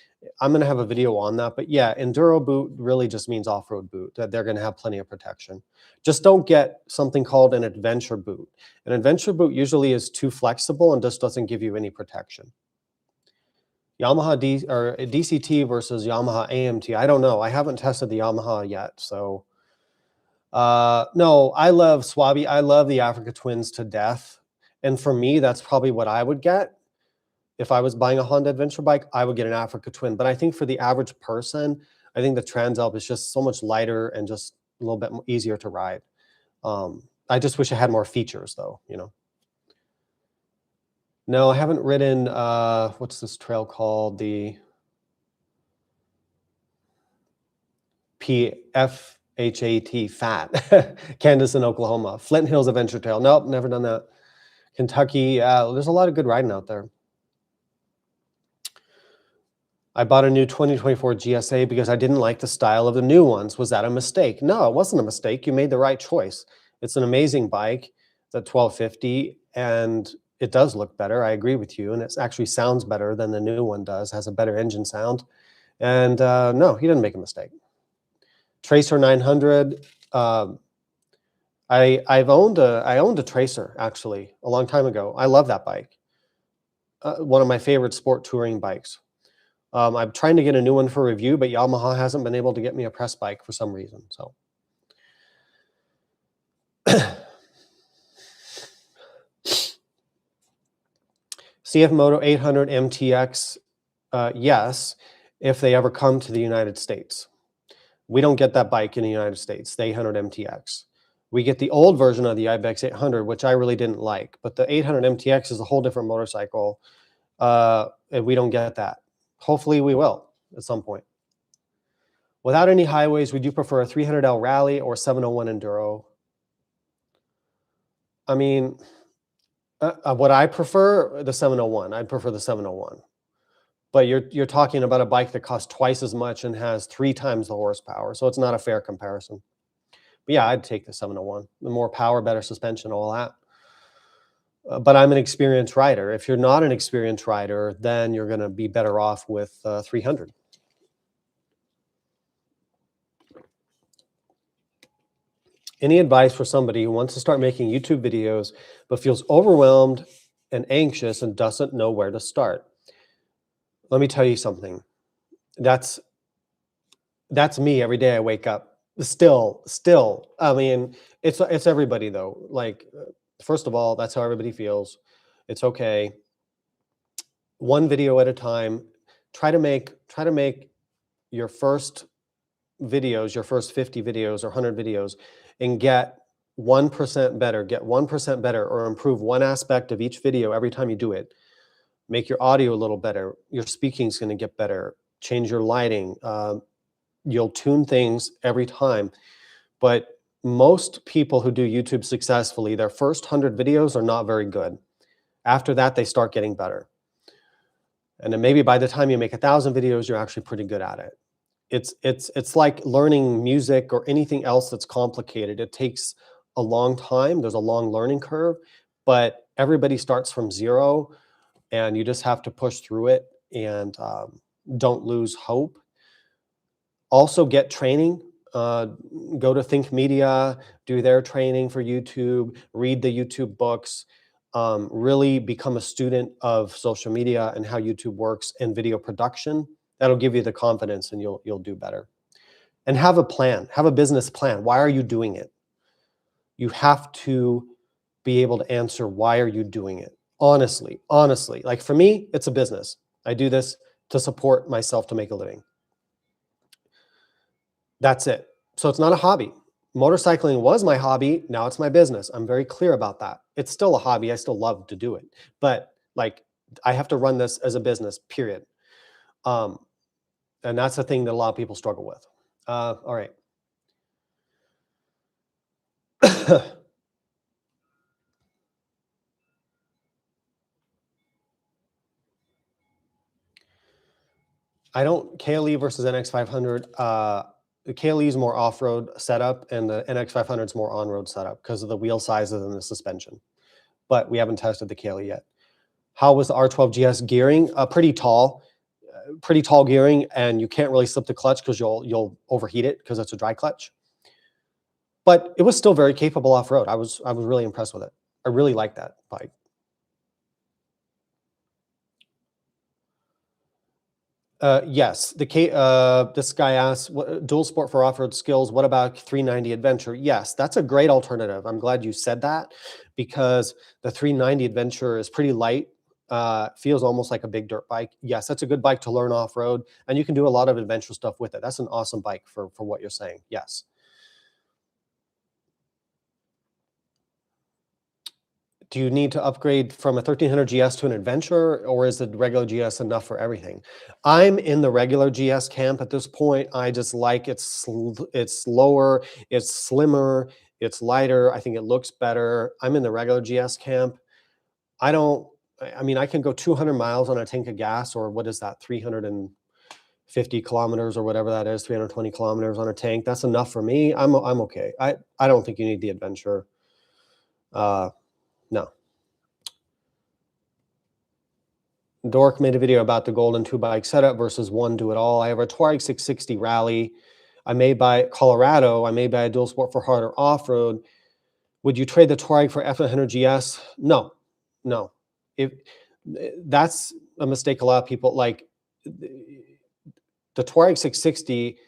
I'm going to have a video on that. But yeah, enduro boot really just means off-road boot, that they're going to have plenty of protection. Just don't get something called an adventure boot. An adventure boot usually is too flexible and just doesn't give you any protection. Yamaha DCT versus Yamaha AMT. I don't know. I haven't tested the Yamaha yet. So no, I love Swabi. I love the Africa Twins to death. And for me, that's probably what I would get. If I was buying a Honda adventure bike, I would get an Africa Twin. But I think for the average person, I think the Transalp is just so much lighter and just a little bit easier to ride. I just wish it had more features though, you know. No, I haven't ridden, what's this trail called? The PFHAT, FAT, Kansas and Oklahoma. Flint Hills Adventure Trail. Nope, never done that. Kentucky, there's a lot of good riding out there. I bought a new 2024 GSA because I didn't like the style of the new ones. Was that a mistake? No, it wasn't a mistake. You made the right choice. It's an amazing bike. It's a 1250 and it does look better. I agree with you. And it actually sounds better than the new one does, has a better engine sound. And no, he didn't make a mistake. Tracer 900. I owned a Tracer actually a long time ago. I love that bike. One of my favorite sport touring bikes. I'm trying to get a new one for review, but Yamaha hasn't been able to get me a press bike for some reason. So CF Moto 800 MTX, yes, if they ever come to the United States. We don't get that bike in the United States, the 800 MTX. We get the old version of the Ibex 800, which I really didn't like, but the 800 MTX is a whole different motorcycle, and we don't get that. Hopefully we will at some point. Without any highways, would you prefer a 300L Rally or 701 Enduro? I mean, what I prefer, the 701. I'd prefer the 701. But you're talking about a bike that costs twice as much and has 3 times the horsepower, so it's not a fair comparison. But yeah, I'd take the 701. The more power, better suspension, all that. But I'm an experienced rider. If you're not an experienced rider, then you're going to be better off with 300. Any advice for somebody who wants to start making YouTube videos but feels overwhelmed and anxious and doesn't know where to start? Let me tell you something. That's me every day I wake up. Still. I mean, it's everybody though. Like, first of all, that's how everybody feels. It's okay. One video at a time. Try to make your first videos, your first 50 videos or 100 videos, and get 1% better, or improve one aspect of each video every time you do it. Make your audio a little better. Your speaking is going to get better. Change your lighting. You'll tune things every time. But most people who do YouTube successfully, their first 100 videos are not very good. After that, they start getting better. And then maybe by the time you make 1,000 videos, you're actually pretty good at it. It's like learning music or anything else that's complicated. It takes a long time. There's a long learning curve, but everybody starts from zero and you just have to push through it and don't lose hope. Also get training. Go to Think Media, do their training for YouTube, read the YouTube books. really become a student of social media and how YouTube works and video production. That'll give you the confidence, and you'll do better. And have a plan, have a business plan. Why are you doing it? You have to be able to answer, why are you doing it? Honestly, like for me, it's a business. I do this to support myself, to make a living. That's it. So it's not a hobby. Motorcycling was my hobby. Now it's my business. I'm very clear about that. It's still a hobby. I still love to do it, but like, I have to run this as a business, period. And that's the thing that a lot of people struggle with. All right. I don't, KLE versus NX500. The KLE is more off-road setup, and the NX500 is more on-road setup because of the wheel sizes and the suspension. But we haven't tested the KLE yet. How was the R12 GS gearing? Pretty tall gearing, and you can't really slip the clutch because you'll overheat it because it's a dry clutch. But it was still very capable off-road. I was really impressed with it. I really like that bike. Yes, this guy asked, dual sport for off-road skills, what about 390 Adventure? Yes, that's a great alternative. I'm glad you said that, because the 390 Adventure is pretty light, feels almost like a big dirt bike. Yes, that's a good bike to learn off-road, and you can do a lot of adventure stuff with it. That's an awesome bike for what you're saying. Yes. Do you need to upgrade from a 1300 GS to an Adventure, or is the regular GS enough for everything? I'm in the regular GS camp at this point. I just like it's lower, it's slimmer, it's lighter. I think it looks better. I'm in the regular GS camp. I mean, I can go 200 miles on a tank of gas, or what is that, 350 kilometers or whatever that is, 320 kilometers on a tank. That's enough for me. I'm okay. I don't think you need the Adventure. No. Dork made a video about the golden 2-bike setup versus one do-it-all. I have a Touareg 660 Rally. I may buy Colorado. I may buy a dual sport for harder off-road. Would you trade the Touareg for F100 GS? No. That's a mistake a lot of people like. The Touareg 660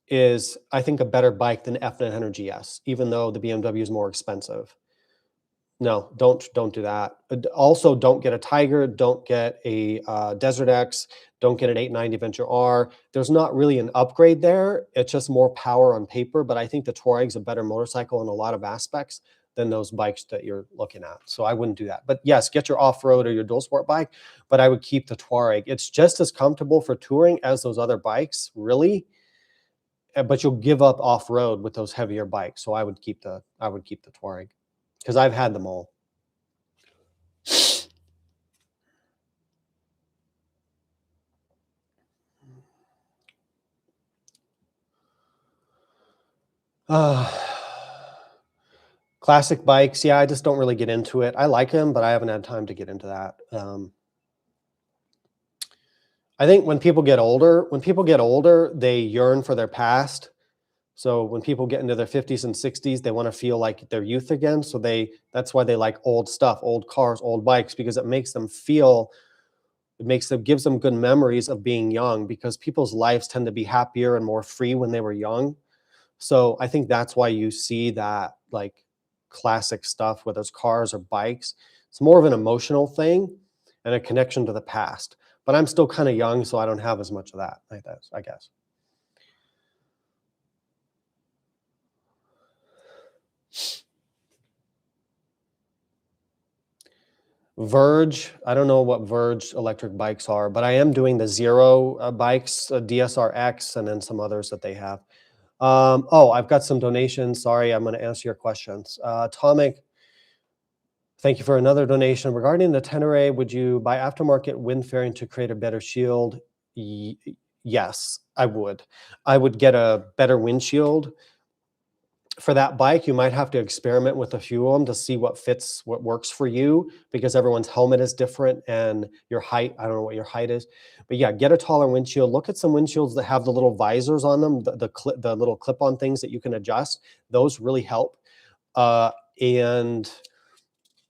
is, I think, a better bike than F900 GS, even though the BMW is more expensive. No, don't do that. Also, don't get a Tiger, don't get a Desert X, don't get an 890 Adventure R. There's not really an upgrade there. It's just more power on paper, but I think the Touareg's a better motorcycle in a lot of aspects than those bikes that you're looking at. So I wouldn't do that. But yes, get your off-road or your dual sport bike, but I would keep the Touareg. It's just as comfortable for touring as those other bikes, really. But you'll give up off-road with those heavier bikes. So I would keep the Touareg, because I've had them all. Classic bikes. Yeah, I just don't really get into it. I like them, but I haven't had time to get into that. I think when people get older, they yearn for their past. So when people get into their 50s and 60s, they want to feel like their youth again. So that's why they like old stuff, old cars, old bikes, because it makes them feel, gives them good memories of being young, because people's lives tend to be happier and more free when they were young. So I think that's why you see that, like, classic stuff, whether it's cars or bikes. It's more of an emotional thing and a connection to the past. But I'm still kind of young, so I don't have as much of that, I guess. Verge, I don't know what Verge electric bikes are, but I am doing the Zero bikes, DSR-X, and then some others that they have. Oh, I've got some donations. Sorry, I'm going to answer your questions. Tomic, thank you for another donation. Regarding the Tenere, would you buy aftermarket wind fairing to create a better shield? Yes, I would. I would get a better windshield. For that bike, you might have to experiment with a few of them to see what fits, what works for you, because everyone's helmet is different and your height, I don't know what your height is. But yeah, get a taller windshield. Look at some windshields that have the little visors on them, the little clip-on things that you can adjust. Those really help. And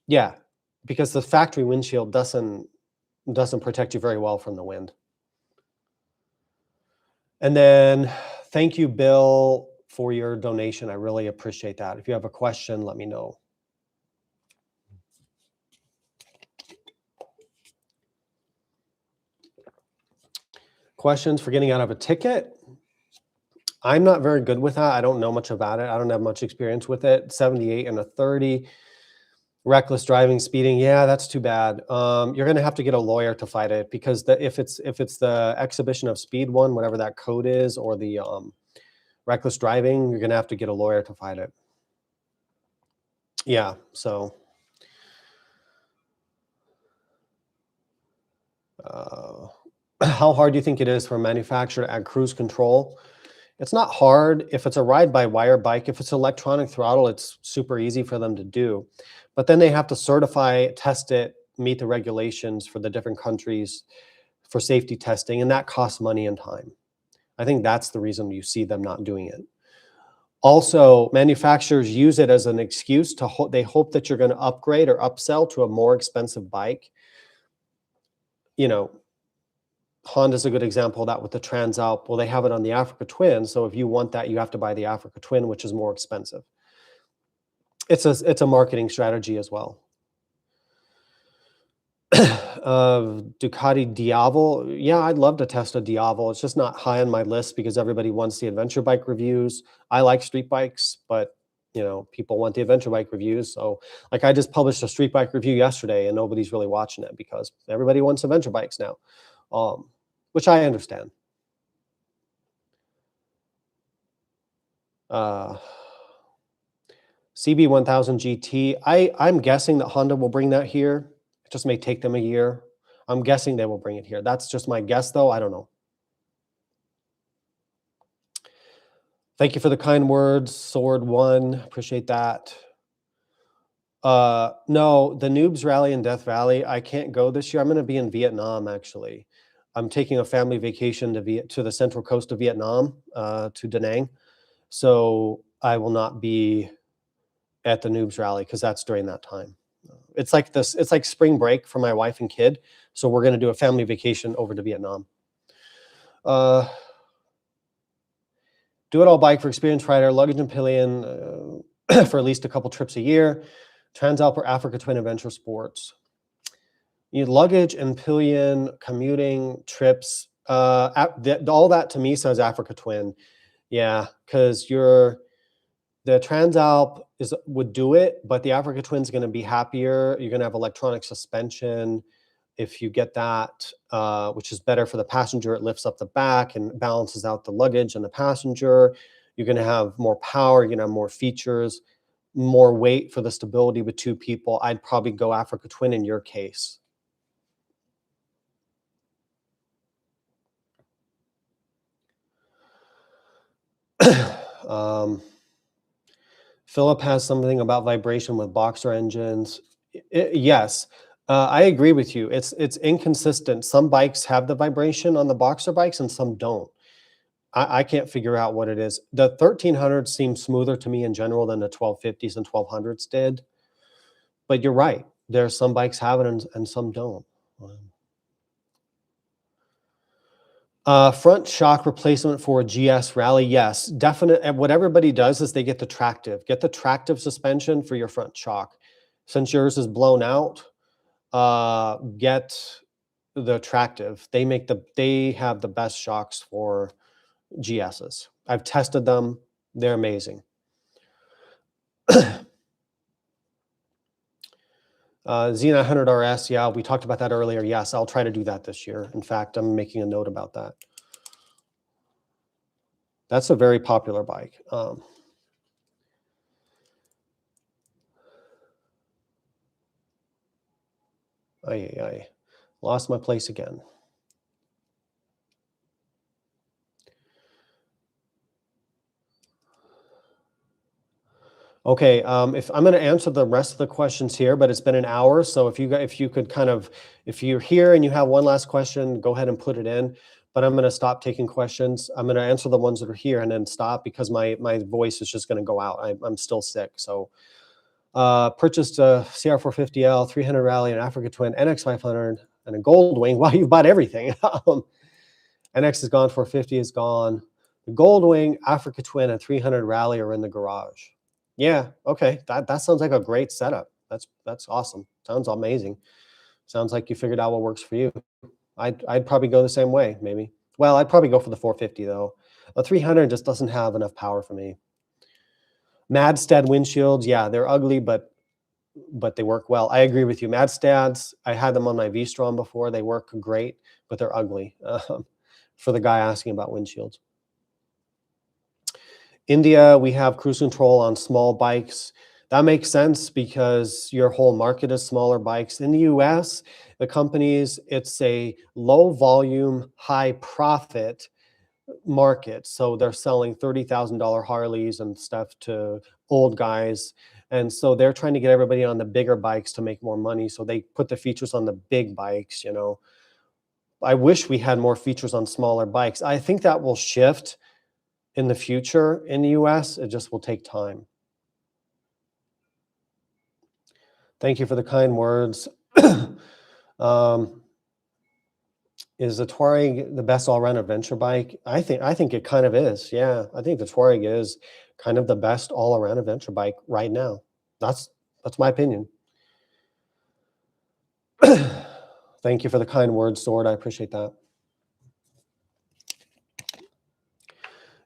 yeah, because the factory windshield doesn't protect you very well from the wind. And then thank you, Bill, for your donation. I really appreciate that. If you have a question, let me know. Questions for getting out of a ticket? I'm not very good with that. I don't know much about it. I don't have much experience with it. 78 and a 30. Reckless driving, speeding. Yeah, that's too bad. You're going to have to get a lawyer to fight it, because if it's the exhibition of speed one, whatever that code is, or the reckless driving, you're going to have to get a lawyer to fight it. Yeah, so how hard do you think it is for a manufacturer to add cruise control? It's not hard if it's a ride-by-wire bike. If it's electronic throttle, it's super easy for them to do. But then they have to certify, test it, meet the regulations for the different countries for safety testing, and that costs money and time. I think that's the reason you see them not doing it. Also, manufacturers use it as an excuse to they hope that you're going to upgrade or upsell to a more expensive bike. You know, Honda's a good example of that with the Transalp. Well, they have it on the Africa Twin, so if you want that, you have to buy the Africa Twin, which is more expensive. It's a marketing strategy as well. Ducati Diavel. Yeah, I'd love to test a Diavel. It's just not high on my list because everybody wants the adventure bike reviews. I like street bikes, but you know, people want the adventure bike reviews. So like I just published a street bike review yesterday and nobody's really watching it because everybody wants adventure bikes now, which I understand. CB1000 GT. I'm guessing that Honda will bring that here. It just may take them a year. I'm guessing they will bring it here. That's just my guess, though. I don't know. Thank you for the kind words, Sword One. Appreciate that. No, the Noobs Rally in Death Valley, I can't go this year. I'm going to be in Vietnam, actually. I'm taking a family vacation to the central coast of Vietnam, to Da Nang. So I will not be at the Noobs Rally because that's during that time. It's like this. It's like spring break for my wife and kid. So we're going to do a family vacation over to Vietnam. Do it all bike for experienced rider, luggage and pillion for at least a couple trips a year. Transalp or Africa Twin Adventure Sports. You need luggage and pillion, commuting, trips. All that to me says Africa Twin. Yeah, because the Transalp would do it, but the Africa Twin is going to be happier. You're going to have electronic suspension if you get that, which is better for the passenger. It lifts up the back and balances out the luggage and the passenger. You're going to have more power. You're going to have more features, more weight for the stability with two people. I'd probably go Africa Twin in your case. Philip has something about vibration with boxer engines. Yes, I agree with you. It's inconsistent. Some bikes have the vibration on the boxer bikes and some don't. I can't figure out what it is. The 1300s seem smoother to me in general than the 1250s and 1200s did. But you're right. There's some bikes have it and some don't. Front shock replacement for a GS Rally. Yes, definite. And what everybody does is they get the tractive suspension for your front shock. Since yours is blown out, get the tractive. They have the best shocks for GSs. I've tested them. They're amazing. Z900 RS, yeah, we talked about that earlier. Yes, I'll try to do that this year. In fact, I'm making a note about that. That's a very popular bike. I lost my place again. Okay, if I'm going to answer the rest of the questions here, but it's been an hour, so if you could kind of, if you're here and you have one last question, go ahead and put it in. But I'm going to stop taking questions. I'm going to answer the ones that are here and then stop because my voice is just going to go out. I'm still sick, so Purchased a CR450L, 300 Rally, an Africa Twin, NX500, and a Gold Wing. Wow, you've bought everything. NX is gone, 450 is gone. The Gold Wing, Africa Twin, and 300 Rally are in the garage. Yeah, okay. That sounds like a great setup. That's awesome. Sounds amazing. Sounds like you figured out what works for you. I'd probably go the same way, maybe. Well, I'd probably go for the 450 though. A 300 just doesn't have enough power for me. Madstead windshields, yeah, they're ugly, but they work well. I agree with you. Madstads, I had them on my V-Strom before. They work great, but they're ugly. For the guy asking about windshields. India, we have cruise control on small bikes. That makes sense because your whole market is smaller bikes. In the US, the companies, it's a low volume, high profit market. So they're selling $30,000 Harleys and stuff to old guys. And so they're trying to get everybody on the bigger bikes to make more money. So they put the features on the big bikes, you know. I wish we had more features on smaller bikes. I think that will shift in the future in the US. It just will take time. Thank you for the kind words. Is the Touareg the best all-around adventure bike? I think it kind of is. Yeah, I think the Touareg is kind of the best all-around adventure bike right now. That's my opinion. Thank you for the kind words, Sword. I appreciate that.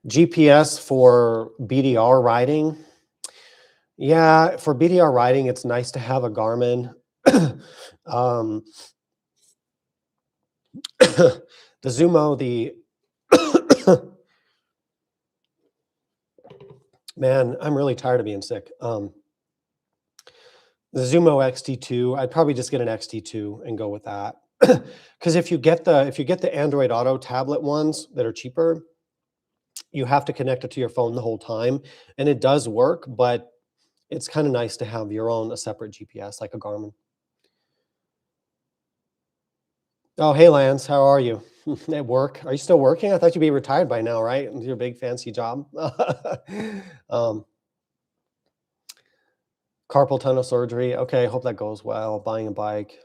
GPS for BDR riding. Yeah, for BDR riding, it's nice to have a Garmin. The Zumo, man, I'm really tired of being sick. The Zumo XT2, I'd probably just get an XT2 and go with that. Because if you get the Android Auto tablet ones that are cheaper, you have to connect it to your phone the whole time, and it does work, but it's kind of nice to have your own, a separate GPS like a Garmin. Oh, hey Lance, how are you? At work? Are you still working? I thought you'd be retired by now, right? With your big fancy job. Carpal tunnel surgery. Okay, hope that goes well. Buying a bike.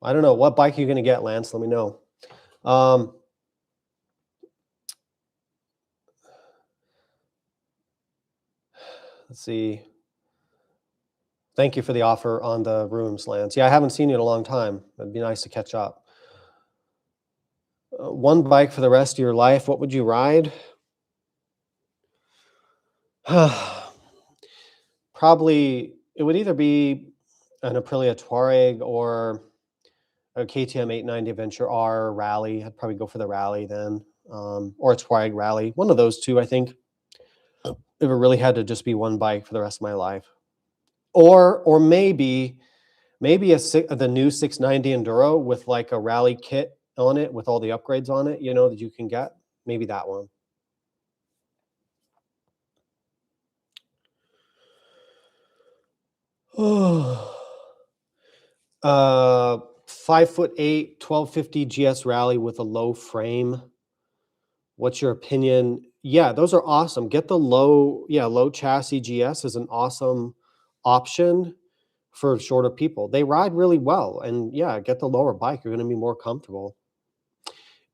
I don't know. What bike are you going to get, Lance? Let me know. Let's see. Thank you for the offer on the rooms, Lance. Yeah, I haven't seen you in a long time. It'd be nice to catch up. One bike for the rest of your life. What would you ride? Probably, it would either be an Aprilia Touareg or a KTM 890 Adventure R Rally. I'd probably go for the Rally then, or a Touareg Rally. One of those two, I think. If it really had to just be one bike for the rest of my life. Or maybe the new 690 Enduro with like a rally kit on it with all the upgrades on it, you know, that you can get. Maybe that one. Oh. 5'8", 1250 GS Rally with a low frame. What's your opinion? Yeah, those are awesome. Get the low chassis GS is an awesome option for shorter people. They ride really well, and yeah, get the lower bike. You're going to be more comfortable.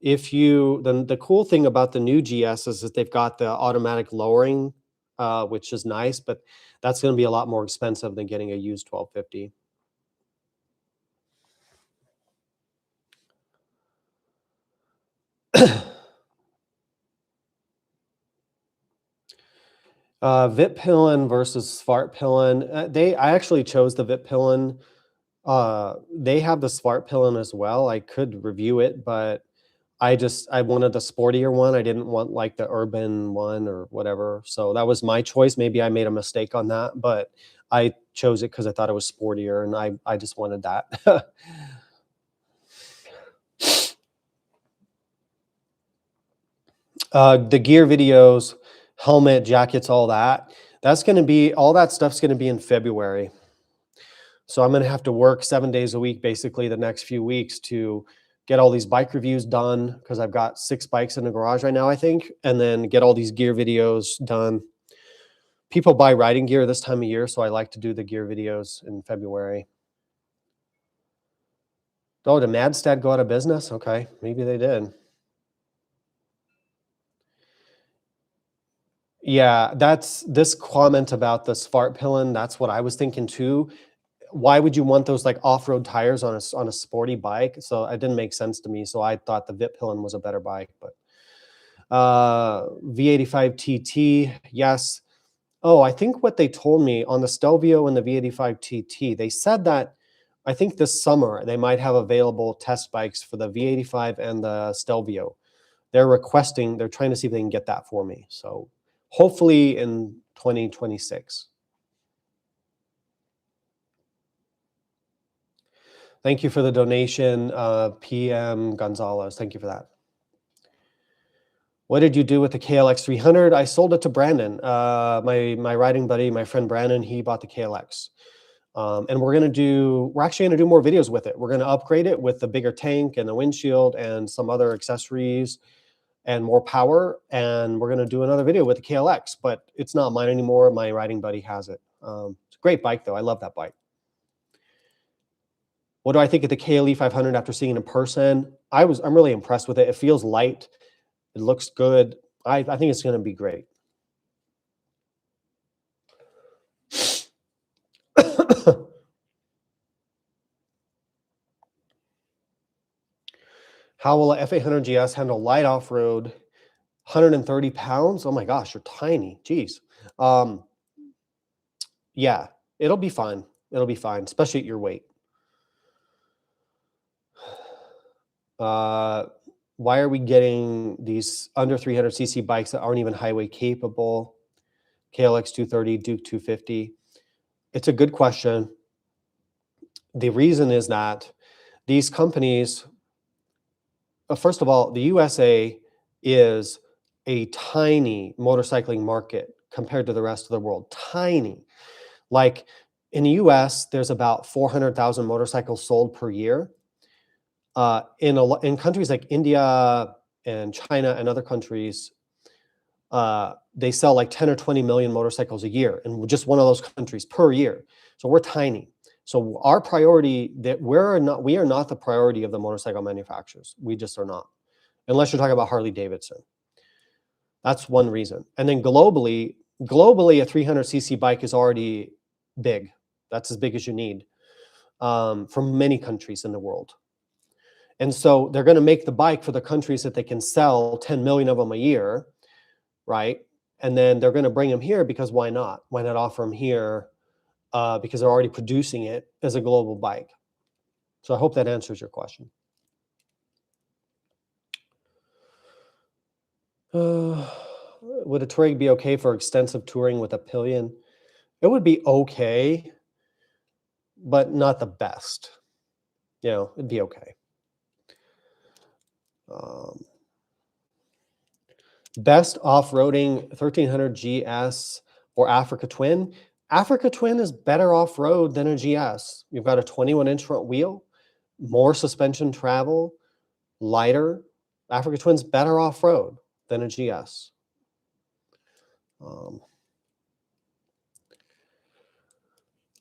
Then the cool thing about the new GS is that they've got the automatic lowering, which is nice, but that's going to be a lot more expensive than getting a used 1250. Vitpillen versus Svartpillen. I actually chose the Vitpillen. They have the Svartpillen as well. I could review it, but I wanted the sportier one. I didn't want like the urban one or whatever. So that was my choice. Maybe I made a mistake on that, but I chose it because I thought it was sportier, and I just wanted that. The gear videos, helmet, jackets, all that stuff's going to be in February. So I'm going to have to work 7 days a week, basically the next few weeks, to get all these bike reviews done, because I've got 6 bikes in the garage right now, I think, and then get all these gear videos done. People buy riding gear this time of year, so I like to do the gear videos in February. Oh, did Madstead go out of business? Okay, maybe they did. Yeah, that's this comment about the fart pillin, that's what I was thinking too. Why would you want those like off-road tires on a sporty bike? So it didn't make sense to me. So I thought the Vip pillin was a better bike, but V85 TT, yes. Oh, I think what they told me on the Stelvio and the V85 TT, they said that I think this summer they might have available test bikes for the V85 and the Stelvio. They're trying to see if they can get that for me. So hopefully in 2026. Thank you for the donation, PM Gonzalez. Thank you for that. What did you do with the KLX 300? I sold it to Brandon, my riding buddy, my friend Brandon. He bought the KLX, and we're actually gonna do more videos with it. We're gonna upgrade it with the bigger tank and the windshield and some other accessories and more power. And we're gonna do another video with the KLX, but it's not mine anymore. My riding buddy has it. It's a great bike though. I love that bike. What do I think of the KLE 500 after seeing it in person? I'm really impressed with it. It feels light. It looks good. I think it's going to be great. How will a F800 GS handle light off-road? 130 pounds? Oh my gosh, you're tiny. Jeez. Yeah, it'll be fine. It'll be fine, especially at your weight. Why are we getting these under 300cc bikes that aren't even highway capable? KLX 230, Duke 250. It's a good question. The reason is that these companies, first of all, the USA is a tiny motorcycling market compared to the rest of the world. Tiny. Like in the US, there's about 400,000 motorcycles sold per year. In countries like India and China and other countries, they sell like 10 or 20 million motorcycles a year in just one of those countries per year. So we're tiny. So our priority we are not the priority of the motorcycle manufacturers. We just are not, unless you're talking about Harley Davidson. That's one reason. And then globally, a 300cc bike is already big. That's as big as you need from many countries in the world. And so they're going to make the bike for the countries that they can sell 10 million of them a year, right? And then they're going to bring them here because why not? Why not offer them here? Because they're already producing it as a global bike. So I hope that answers your question. Would a Touareg be okay for extensive touring with a pillion? It would be okay, but not the best. You know, it'd be okay. Best off-roading 1300 GS or Africa Twin. Africa Twin is better off-road than a GS. You've got a 21-inch front wheel, more suspension travel, lighter. Africa Twin's better off-road than a GS.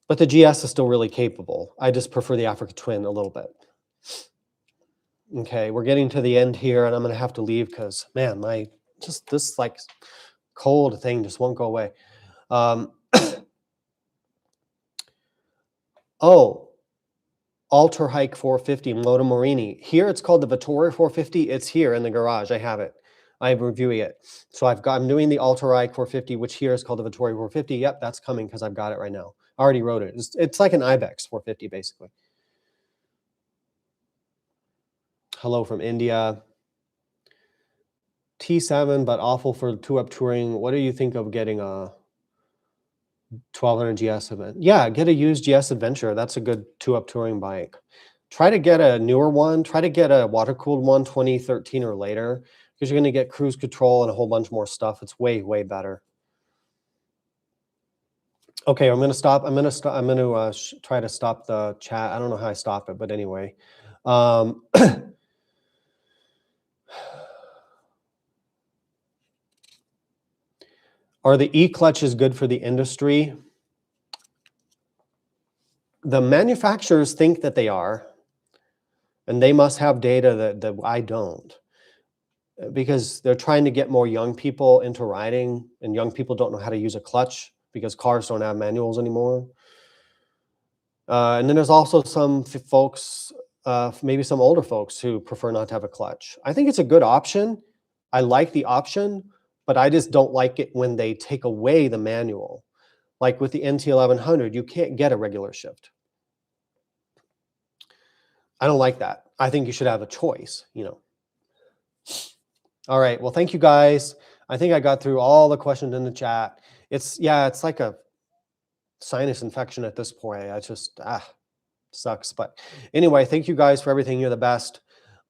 But the GS is still really capable. I just prefer the Africa Twin a little bit. Okay, we're getting to the end here, and I'm going to have to leave because, man, this like cold thing just won't go away. Oh, Alter Hike 450 Moto Morini. Here it's called the Vittoria 450. It's here in the garage. I have it. I'm reviewing it. So I'm doing the Alter Hike 450, which here is called the Vittoria 450. Yep, that's coming because I've got it right now. I already wrote it. It's like an Ibex 450, basically. Hello from India. T7, but awful for two-up touring. What do you think of getting a 1200 GS event? Yeah, get a used GS Adventure. That's a good two-up touring bike. Try to get a newer one. Try to get a water-cooled one, 2013 or later, because you're going to get cruise control and a whole bunch more stuff. It's way, way better. Okay, I'm going to stop. I'm going to try to stop the chat. I don't know how I stop it, but anyway. Are the e-clutches good for the industry? The manufacturers think that they are, and they must have data that I don't, because they're trying to get more young people into riding, and young people don't know how to use a clutch because cars don't have manuals anymore. And then there's also some folks, maybe some older folks who prefer not to have a clutch. I think it's a good option. I like the option, but I just don't like it when they take away the manual. Like with the NT1100, you can't get a regular shift. I don't like that. I think you should have a choice, you know. All right, well, thank you guys. I think I got through all the questions in the chat. It's like a sinus infection at this point. I just, sucks. But anyway, thank you guys for everything. You're the best.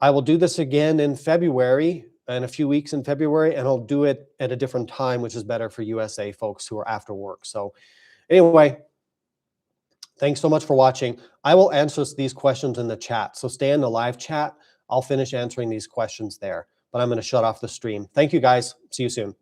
I will do this again in February, in a few weeks in February, and I'll do it at a different time, which is better for USA folks who are after work. So anyway, thanks so much for watching. I will answer these questions in the chat. So stay in the live chat. I'll finish answering these questions there, but I'm going to shut off the stream. Thank you guys. See you soon.